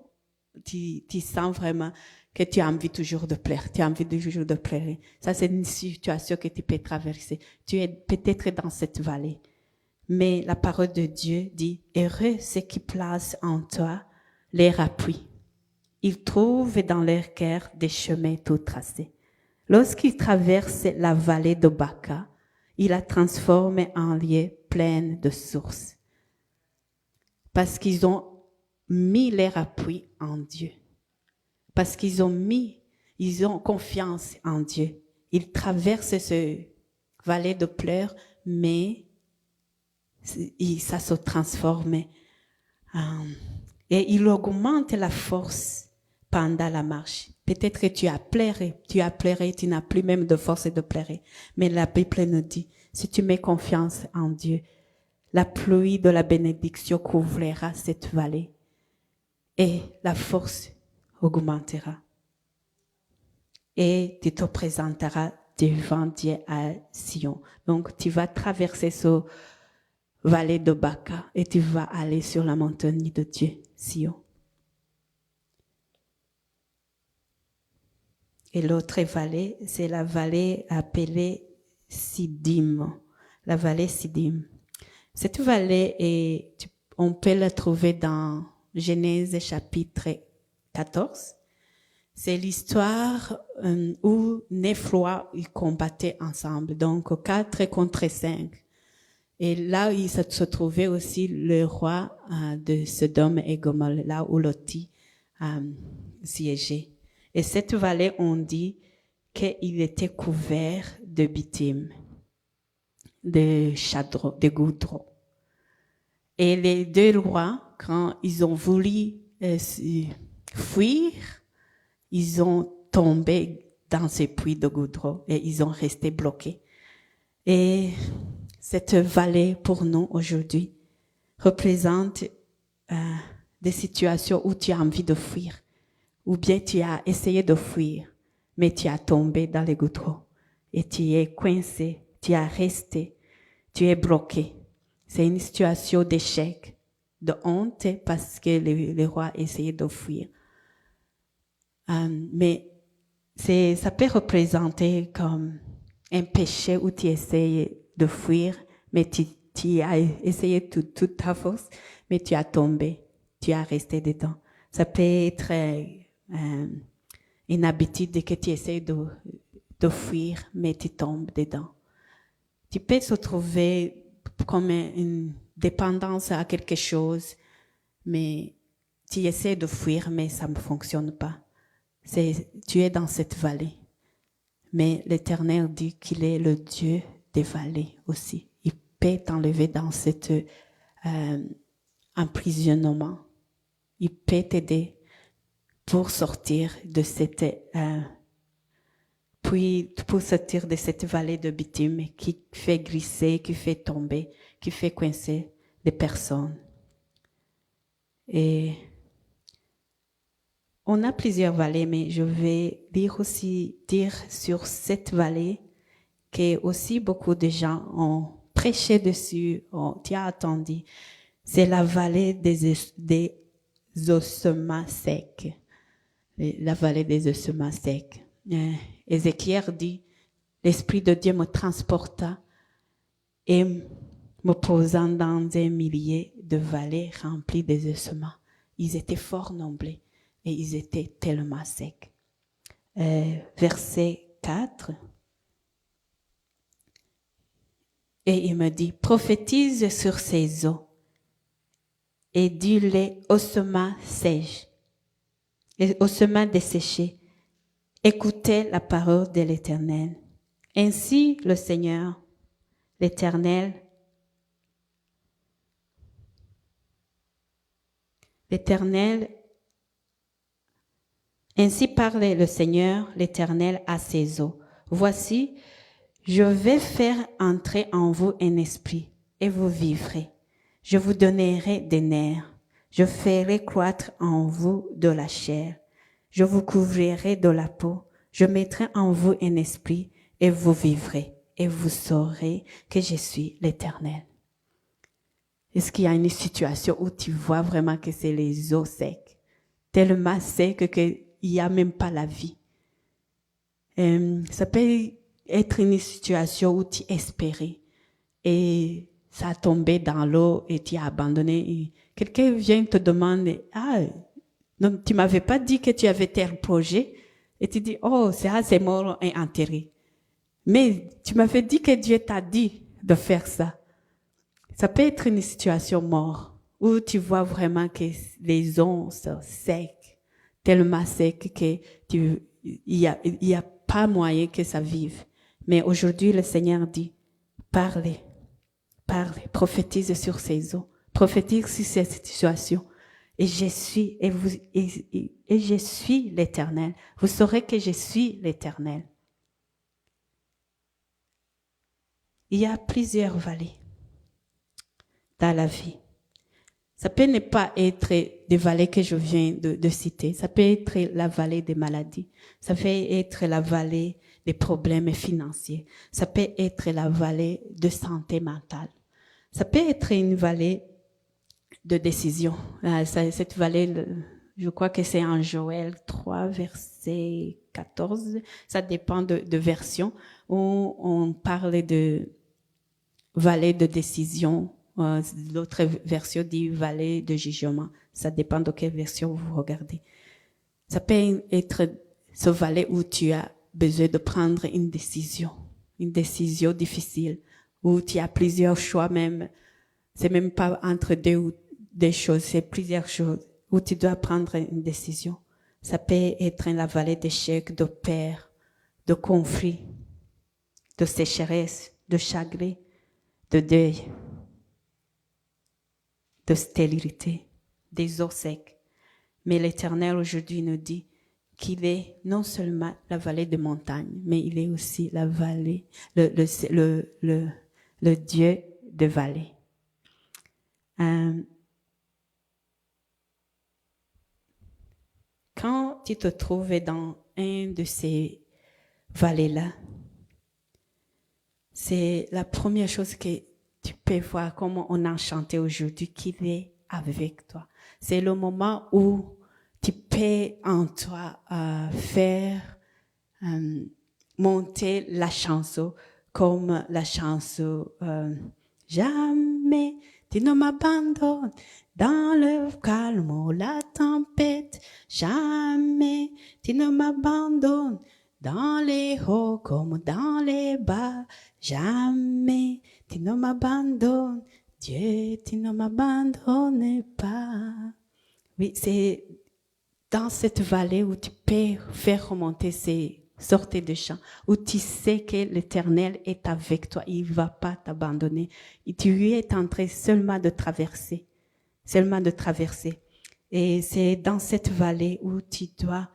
tu sens vraiment que tu as envie toujours de pleurer, tu as envie toujours de pleurer. Ça, c'est une situation que tu peux traverser. Tu es peut-être dans cette vallée. Mais la parole de Dieu dit, heureux ceux qui placent en toi leur appui. Ils trouvent dans leur cœur des chemins tout tracés. Lorsqu'ils traversent la vallée de Baca, il la transforme en lieu plein de sources. Parce qu'ils ont mis leur appui en Dieu. Parce qu'ils ont confiance en Dieu. Ils traversent ce vallée de pleurs, mais ça se transforme. Et il augmente la force pendant la marche. Peut-être que tu as pleuré, tu n'as plus même de force de pleurer. Mais la Bible nous dit, si tu mets confiance en Dieu, la pluie de la bénédiction couvrira cette vallée et la force augmentera. Et tu te présenteras devant Dieu à Sion. Donc, tu vas traverser ce vallée de Baca et tu vas aller sur la montagne de Dieu, Sion. Et l'autre vallée, c'est la vallée appelée Siddim. La vallée Siddim. Cette vallée, on peut la trouver dans Genèse chapitre 14. C'est l'histoire où 9 rois ils combattaient ensemble, donc 4 contre 5. Et là, il se trouvait aussi le roi de Sodome et Gomorrhe, là où Lot siégeait. Et cette vallée, on dit qu'il était couvert de bitume, de chadron, de goudron. Et les 2 rois, quand ils ont voulu fuir, ils ont tombé dans ces puits de goudron et ils ont resté bloqués. Et cette vallée, pour nous, aujourd'hui, représente des situations où tu as envie de fuir, ou bien tu as essayé de fuir, mais tu as tombé dans les goudrons et tu es coincé, tu as resté, tu es bloqué. C'est une situation d'échec, de honte, parce que les rois essayaient de fuir. Mais ça peut représenter comme un péché où tu essayes de fuir, mais tu as essayé toute ta force, mais tu as tombé, tu as resté dedans. Ça peut être une habitude que tu essayes de fuir, mais tu tombes dedans. Tu peux se trouver comme une dépendance à quelque chose, mais tu essaies de fuir, mais ça ne fonctionne pas. Tu es dans cette vallée. Mais l'Éternel dit qu'il est le Dieu des vallées aussi. Il peut t'enlever dans cet emprisonnement. Il peut t'aider pour sortir de cette pour sortir de cette vallée de bitume qui fait glisser, qui fait tomber, qui fait coincer des personnes. Et on a plusieurs vallées, mais je vais dire sur cette vallée que aussi beaucoup de gens ont prêché dessus, tu as entendu. C'est la vallée des ossements secs. La vallée des ossements secs. Ézéchiel dit, l'Esprit de Dieu me transporta et me posant dans un millier de vallées remplies des ossements. Ils étaient fort nombreux et ils étaient tellement secs. Verset 4. Et il me dit, prophétise sur ces eaux et dis-les ossements sèches, les ossements desséchés. Écoutez la parole de l'Éternel. Ainsi le Seigneur, l'Éternel, ainsi parle le Seigneur, l'Éternel à ses eaux. Voici, je vais faire entrer en vous un esprit et vous vivrez. Je vous donnerai des nerfs. Je ferai croître en vous de la chair. Je vous couvrirai de la peau. Je mettrai en vous un esprit et vous vivrez et vous saurez que je suis l'Éternel. Est-ce qu'il y a une situation où tu vois vraiment que c'est les eaux secs, tellement secs qu'il n'y a même pas la vie? Ça peut être une situation où tu espérais et ça a tombé dans l'eau et tu as abandonné. Et quelqu'un vient te demander, non, tu m'avais pas dit que tu avais tel projet, et tu dis, oh, ça c'est mort et enterré. Mais tu m'avais dit que Dieu t'a dit de faire ça. Ça peut être une situation morte où tu vois vraiment que les ondes sont secs, tellement secs que il y a pas moyen que ça vive. Mais aujourd'hui, le Seigneur dit, parlez, prophétise sur ces eaux, prophétise sur cette situation. Et je suis, et je suis l'Éternel. Vous saurez que je suis l'Éternel. Il y a plusieurs vallées dans la vie. Ça peut ne pas être des vallées que je viens de citer. Ça peut être la vallée des maladies. Ça peut être la vallée des problèmes financiers. Ça peut être la vallée de santé mentale. Ça peut être une vallée de décision. Cette vallée, je crois que c'est en Joël 3, verset 14. Ça dépend de version où on parle de vallée de décision. L'autre version dit vallée de jugement. Ça dépend de quelle version vous regardez. Ça peut être ce vallée où tu as besoin de prendre une décision difficile, où tu as plusieurs choix même. C'est même pas entre deux choses, c'est plusieurs choses où tu dois prendre une décision. Ça peut être la vallée d'échecs, de peur, de conflits, de sécheresse, de chagrin, de deuil, de stérilité, des eaux secs. Mais l'Éternel aujourd'hui nous dit qu'il est non seulement la vallée de montagne, mais il est aussi la vallée, le Dieu de vallée. Quand tu te trouves dans un de ces vallées-là, c'est la première chose que tu peux voir, comme on a chanté aujourd'hui, qu'il est avec toi. C'est le moment où tu peux en toi faire monter la chanson, comme la chanson jamais tu ne m'abandonnes dans le calme ou la tempête. Jamais tu ne m'abandonnes dans les hauts comme dans les bas. Jamais tu ne m'abandonnes. Dieu, tu ne m'abandonnes pas. Oui, c'est dans cette vallée où tu peux faire remonter ces sortes de chants, où tu sais que l'Éternel est avec toi, il ne va pas t'abandonner. Et tu es en train seulement de traverser. Et c'est dans cette vallée où tu dois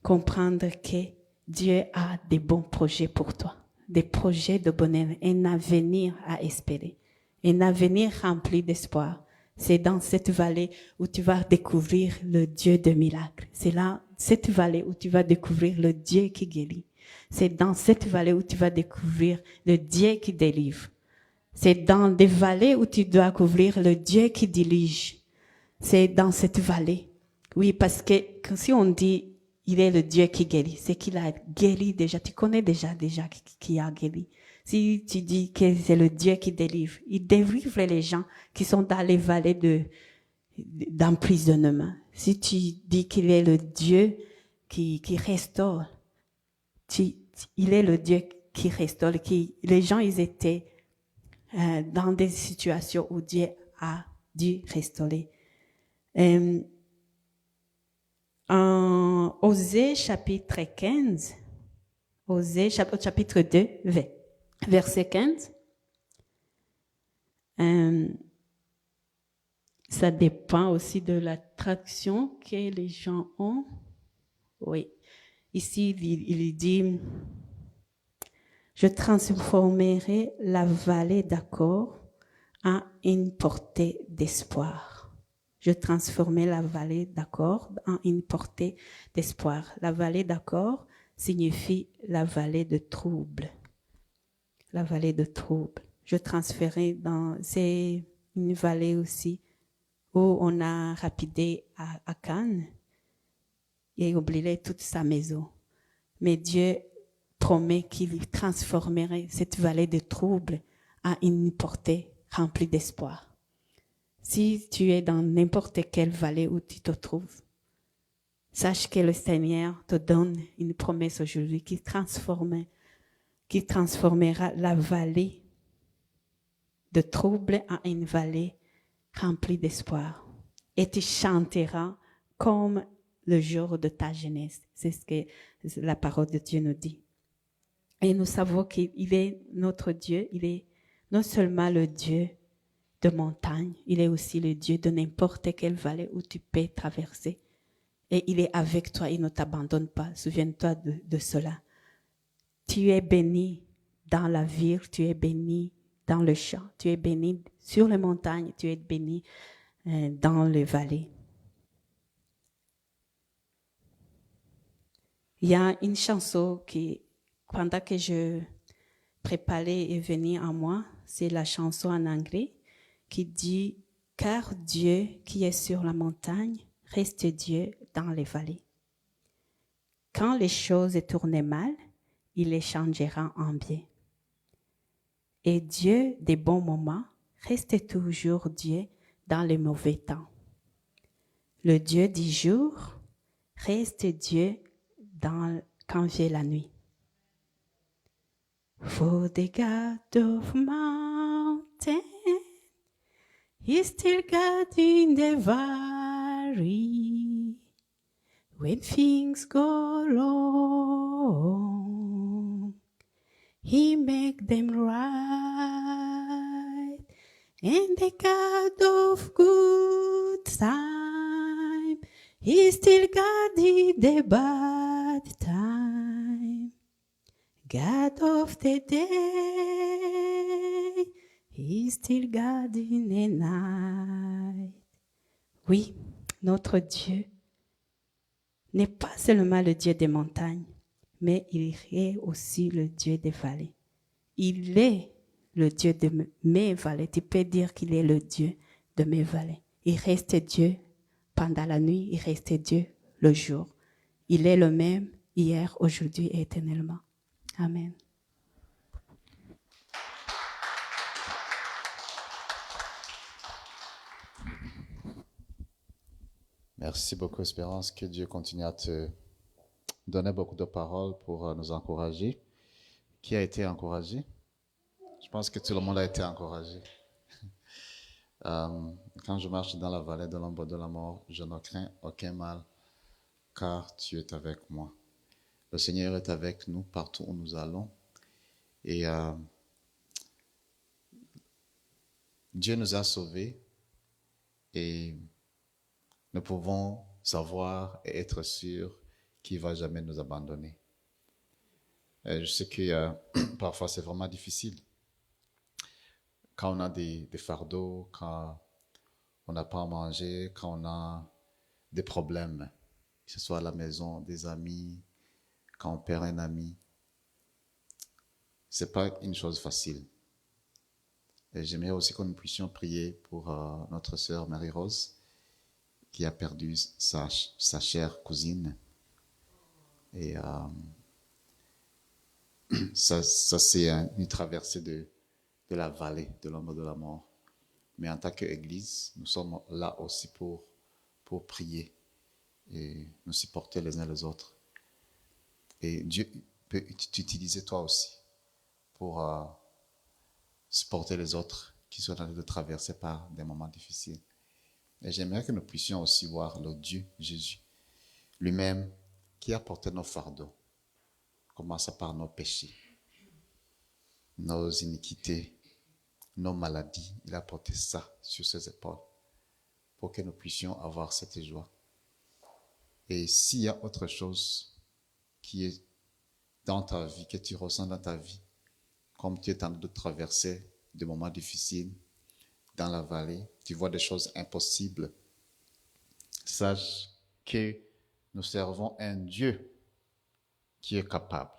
comprendre que Dieu a des bons projets pour toi, des projets de bonheur, un avenir à espérer, un avenir rempli d'espoir. C'est dans cette vallée où tu vas découvrir le Dieu de miracles. C'est là, cette vallée où tu vas découvrir le Dieu qui guérit. C'est dans cette vallée où tu vas découvrir le Dieu qui délivre. C'est dans des vallées où tu dois découvrir le Dieu qui dirige. C'est dans cette vallée. Oui, parce que si on dit il est le Dieu qui guérit, c'est qu'il a guéri déjà. Tu connais déjà qui a guéri. Si tu dis que c'est le Dieu qui délivre, il délivre les gens qui sont dans les vallées d'emprisonnement. Si tu dis qu'il est le Dieu qui restaure, il est le Dieu qui restaure. Les gens, ils étaient dans des situations où Dieu a dû restaurer. En Osée chapitre 15, Osée chapitre 2, verset 15, ça dépend aussi de la traduction que les gens ont. Oui, ici il dit, je transformerai la vallée d'Achor en une portée d'espoir. Je transformais la vallée d'Accord en une portée d'espoir. La vallée d'Accord signifie la vallée de trouble. La vallée de trouble. Je transférais c'est une vallée aussi où on a rapidé à Cannes et oublié toute sa maison. Mais Dieu promet qu'il transformerait cette vallée de trouble en une portée remplie d'espoir. Si tu es dans n'importe quelle vallée où tu te trouves, sache que le Seigneur te donne une promesse aujourd'hui qui transformera la vallée de trouble en une vallée remplie d'espoir. Et tu chanteras comme le jour de ta jeunesse. C'est ce que la parole de Dieu nous dit. Et nous savons qu'il est notre Dieu. Il est non seulement le Dieu de montagne, il est aussi le Dieu de n'importe quelle vallée où tu peux traverser. Et il est avec toi, il ne t'abandonne pas. Souviens-toi de cela. Tu es béni dans la ville, tu es béni dans le champ, tu es béni sur les montagnes, tu es béni dans les vallées. Il y a une chanson qui, pendant que je préparais est venue à moi, c'est la chanson en anglais qui dit « Car Dieu qui est sur la montagne reste Dieu dans les vallées. Quand les choses tournent mal, il les changera en bien. Et Dieu des bons moments reste toujours Dieu dans les mauvais temps. Le Dieu du jour reste Dieu quand vient la nuit. For the God of mountain, He's still God in the valley. When things go wrong, He make them right. And the God of good time, He's still God in the bad time. God of the day, He's still God in the night. Oui, notre Dieu n'est pas seulement le Dieu des montagnes, mais il est aussi le Dieu des vallées. Il est le Dieu de mes vallées. Tu peux dire qu'il est le Dieu de mes vallées. Il reste Dieu pendant la nuit, il reste Dieu le jour. Il est le même hier, aujourd'hui et éternellement. Amen. Merci beaucoup, Espérance. Que Dieu continue à te donner beaucoup de paroles pour nous encourager. Qui a été encouragé? Je pense que tout le monde a été encouragé. Quand je marche dans la vallée de l'ombre de la mort, je ne crains aucun mal, car tu es avec moi. Le Seigneur est avec nous partout où nous allons. Et Dieu nous a sauvés et nous pouvons savoir et être sûrs qu'il ne va jamais nous abandonner. Et je sais que parfois c'est vraiment difficile. Quand on a des fardeaux, quand on n'a pas à manger, quand on a des problèmes, que ce soit à la maison, des amis, quand on perd un ami, c'est pas une chose facile. Et j'aimerais aussi que nous puissions prier pour notre sœur Marie-Rose, qui a perdu sa chère cousine. Et ça c'est une traversée de la vallée de l'ombre de la mort. Mais en tant qu'Église, nous sommes là aussi pour prier et nous supporter les uns les autres. Et Dieu peut t'utiliser toi aussi pour supporter les autres qui sont en train de traverser par des moments difficiles. Et j'aimerais que nous puissions aussi voir le Dieu Jésus lui-même qui a porté nos fardeaux, commençant par nos péchés, nos iniquités, nos maladies. Il a porté ça sur ses épaules pour que nous puissions avoir cette joie. Et s'il y a autre chose qui est dans ta vie, que tu ressens dans ta vie, comme tu es en train de traverser des moments difficiles dans la vallée, tu vois des choses impossibles Sache que nous servons un Dieu qui est capable.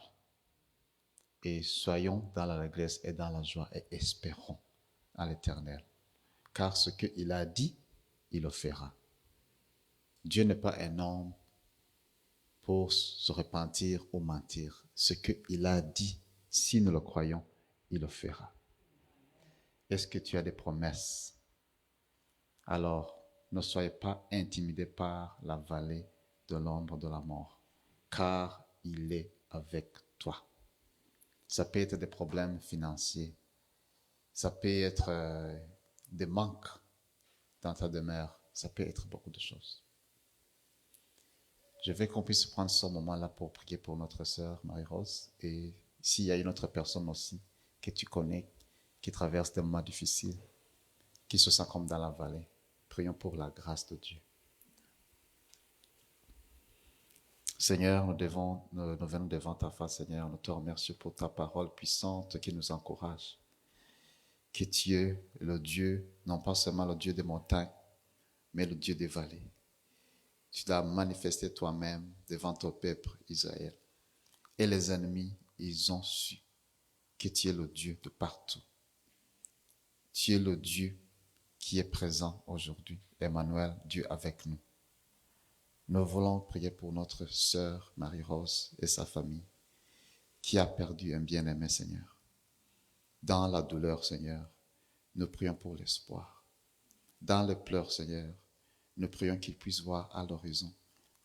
Et soyons dans l'allégresse et dans la joie et espérons à l'Éternel. Car ce qu'il a dit, il le fera. Dieu n'est pas un homme pour se repentir ou mentir. Ce qu'il a dit, si nous le croyons, il le fera. Est-ce que tu as des promesses? Alors, ne soyez pas intimidés par la vallée de l'ombre de la mort, car il est avec toi. Ça peut être des problèmes financiers, ça peut être des manques dans ta demeure, ça peut être beaucoup de choses. Je veux qu'on puisse prendre ce moment-là pour prier pour notre sœur Marie-Rose, et s'il y a une autre personne aussi que tu connais qui traverse des moments difficiles, qui se sent comme dans la vallée, prions pour la grâce de Dieu. Seigneur, nous venons devant ta face, Seigneur. Nous te remercions pour ta parole puissante qui nous encourage. Que tu es le Dieu, non pas seulement le Dieu des montagnes, mais le Dieu des vallées. Tu t'as manifesté toi-même devant ton peuple Israël. Et les ennemis, ils ont su que tu es le Dieu de partout. Tu es le Dieu qui est présent aujourd'hui. Emmanuel, Dieu avec nous. Nous voulons prier pour notre sœur Marie-Rose et sa famille qui a perdu un bien-aimé, Seigneur. Dans la douleur, Seigneur, nous prions pour l'espoir. Dans les pleurs, Seigneur, nous prions qu'ils puissent voir à l'horizon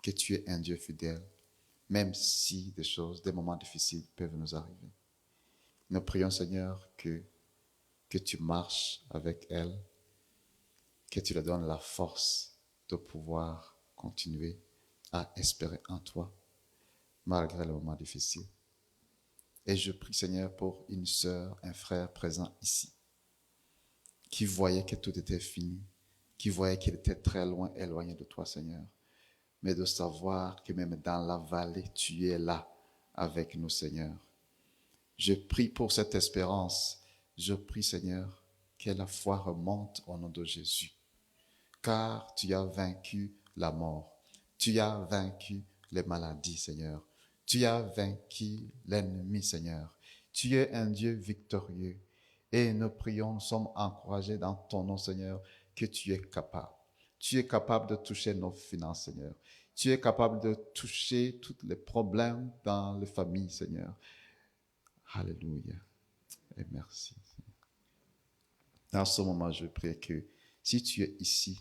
que tu es un Dieu fidèle, même si des moments difficiles peuvent nous arriver. Nous prions, Seigneur, que tu marches avec elle, que tu leur donnes la force de pouvoir continuer à espérer en toi, malgré les moments difficiles. Et je prie, Seigneur, pour une sœur, un frère présent ici, qui voyait que tout était fini, qui voyait qu'il était très loin, éloigné de toi, Seigneur. Mais de savoir que même dans la vallée, tu es là avec nous, Seigneur. Je prie pour cette espérance. Je prie, Seigneur, que la foi remonte au nom de Jésus. Car tu as vaincu la mort. Tu as vaincu les maladies, Seigneur. Tu as vaincu l'ennemi, Seigneur. Tu es un Dieu victorieux. Et nous prions, nous sommes encouragés dans ton nom, Seigneur, que tu es capable. Tu es capable de toucher nos finances, Seigneur. Tu es capable de toucher tous les problèmes dans les familles, Seigneur. Alléluia. Et merci, Seigneur. Dans ce moment, je prie que si tu es ici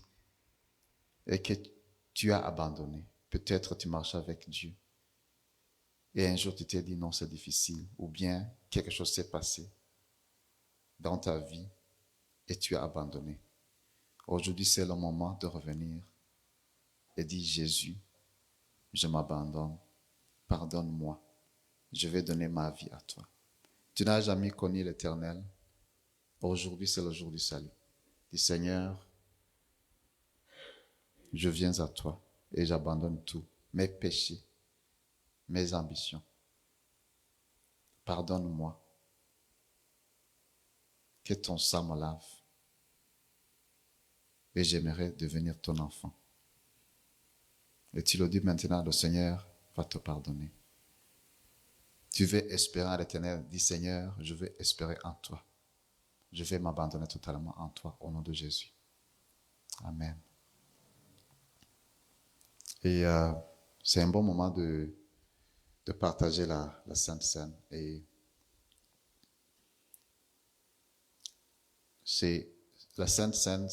et que tu as abandonné, peut-être tu marches avec Dieu. Et un jour, tu t'es dit non, c'est difficile. Ou bien quelque chose s'est passé dans ta vie et tu as abandonné. Aujourd'hui, c'est le moment de revenir et dire Jésus, je m'abandonne, pardonne-moi, je vais donner ma vie à toi. Tu n'as jamais connu l'Éternel. Aujourd'hui, c'est le jour du salut. Dis Seigneur, je viens à toi et j'abandonne tout, mes péchés, mes ambitions. Pardonne-moi. Que ton sang me lave. Et j'aimerais devenir ton enfant. Et tu le dis maintenant, le Seigneur va te pardonner. Tu veux espérer en l'Éternel, dis Seigneur, je veux espérer en toi. Je vais m'abandonner totalement en toi, au nom de Jésus. Amen. Et c'est un bon moment de partager la Sainte Seine. Et la Sainte Seine,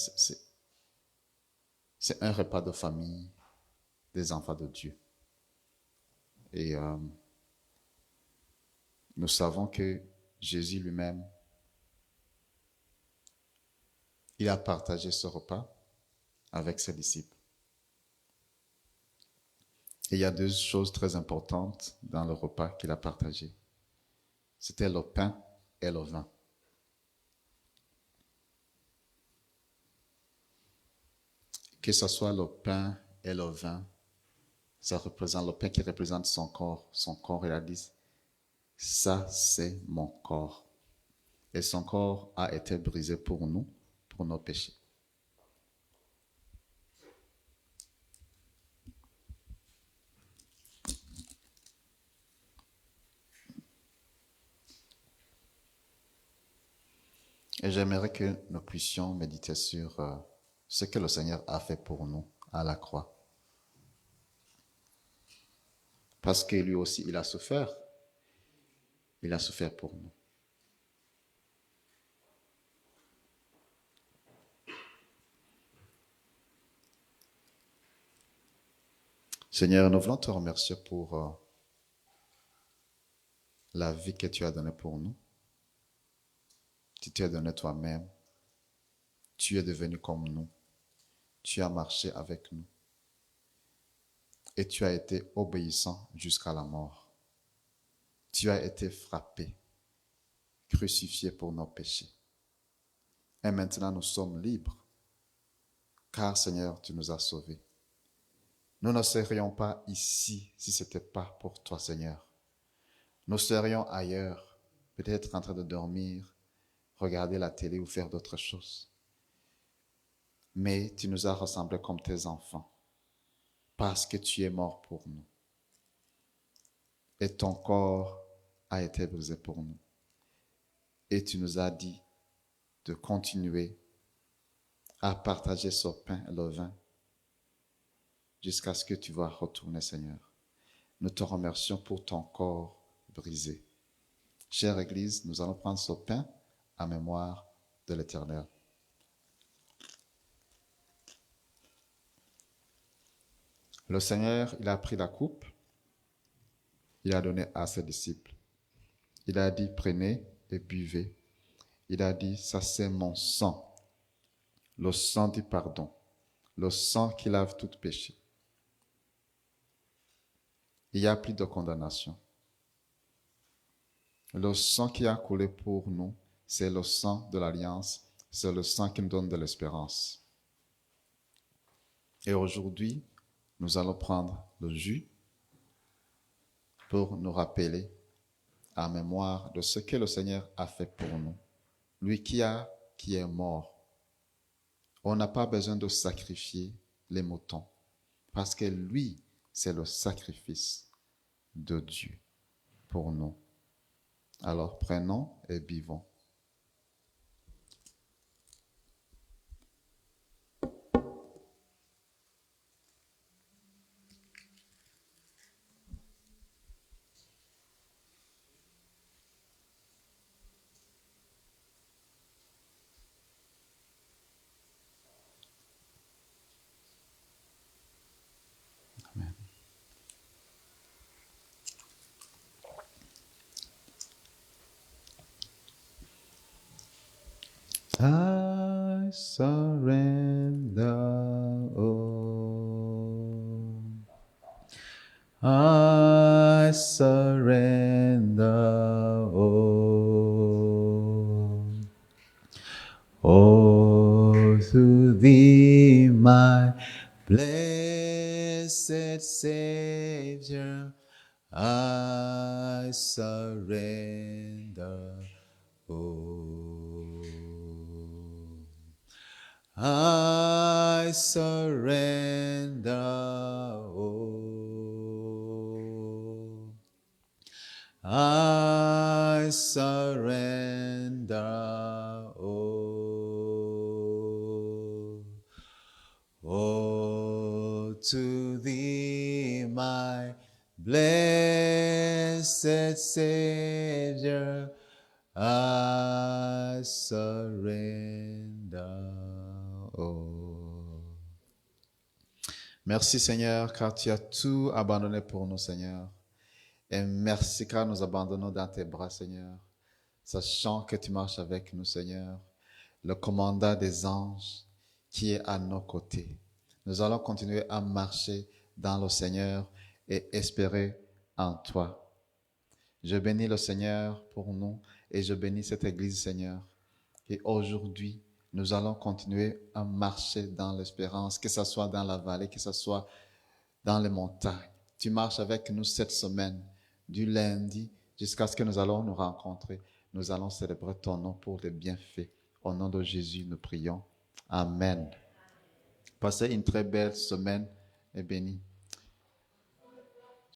c'est un repas de famille des enfants de Dieu. Et nous savons que Jésus lui-même, il a partagé ce repas avec ses disciples. Et il y a deux choses très importantes dans le repas qu'il a partagé. C'était le pain et le vin. Que ce soit le pain et le vin, ça représente le pain qui représente son corps. Son corps, il a dit, ça c'est mon corps. Et son corps a été brisé pour nous, pour nos péchés. Et j'aimerais que nous puissions méditer sur ce que le Seigneur a fait pour nous à la croix. Parce que lui aussi, il a souffert. Il a souffert pour nous. Seigneur, nous voulons te remercier pour la vie que tu as donnée pour nous. Tu t'es donné toi-même. Tu es devenu comme nous. Tu as marché avec nous. Et tu as été obéissant jusqu'à la mort. Tu as été frappé, crucifié pour nos péchés. Et maintenant, nous sommes libres, car Seigneur, tu nous as sauvés. Nous ne serions pas ici si ce n'était pas pour toi, Seigneur. Nous serions ailleurs, peut-être en train de dormir, regarder la télé ou faire d'autres choses. Mais tu nous as rassemblés comme tes enfants, parce que tu es mort pour nous. Et ton corps a été brisé pour nous. Et tu nous as dit de continuer à partager ce pain et le vin jusqu'à ce que tu vas retourner, Seigneur. Nous te remercions pour ton corps brisé. Chère Église, nous allons prendre ce pain en mémoire de l'Éternel. Le Seigneur, il a pris la coupe, il a donné à ses disciples. Il a dit, prenez et buvez. Il a dit, ça c'est mon sang, le sang du pardon, le sang qui lave tout péché. Il n'y a plus de condamnation. Le sang qui a coulé pour nous, c'est le sang de l'Alliance, c'est le sang qui nous donne de l'espérance. Et aujourd'hui, nous allons prendre le jus pour nous rappeler en mémoire de ce que le Seigneur a fait pour nous. Lui qui est mort. On n'a pas besoin de sacrifier les moutons parce que lui, c'est le sacrifice de Dieu pour nous. Alors prenons et buvons. Amen. I surrender all. I surrender all. Oh, to thee, my blessed Savior, I surrender all. I surrender all. I surrender all. Oh, to thee, my blessed Savior, I surrender all. Merci Seigneur, car tu as tout abandonné pour nous, Seigneur. Et merci car nous abandonnons dans tes bras, Seigneur, sachant que tu marches avec nous, Seigneur, le commandant des anges qui est à nos côtés. Nous allons continuer à marcher dans le Seigneur et espérer en toi. Je bénis le Seigneur pour nous et je bénis cette Église, Seigneur. Et aujourd'hui, nous allons continuer à marcher dans l'espérance, que ce soit dans la vallée, que ce soit dans les montagnes. Tu marches avec nous cette semaine, du lundi jusqu'à ce que nous allons nous rencontrer. Nous allons célébrer ton nom pour les bienfaits. Au nom de Jésus, nous prions. Amen. Passez une très belle semaine et bénie.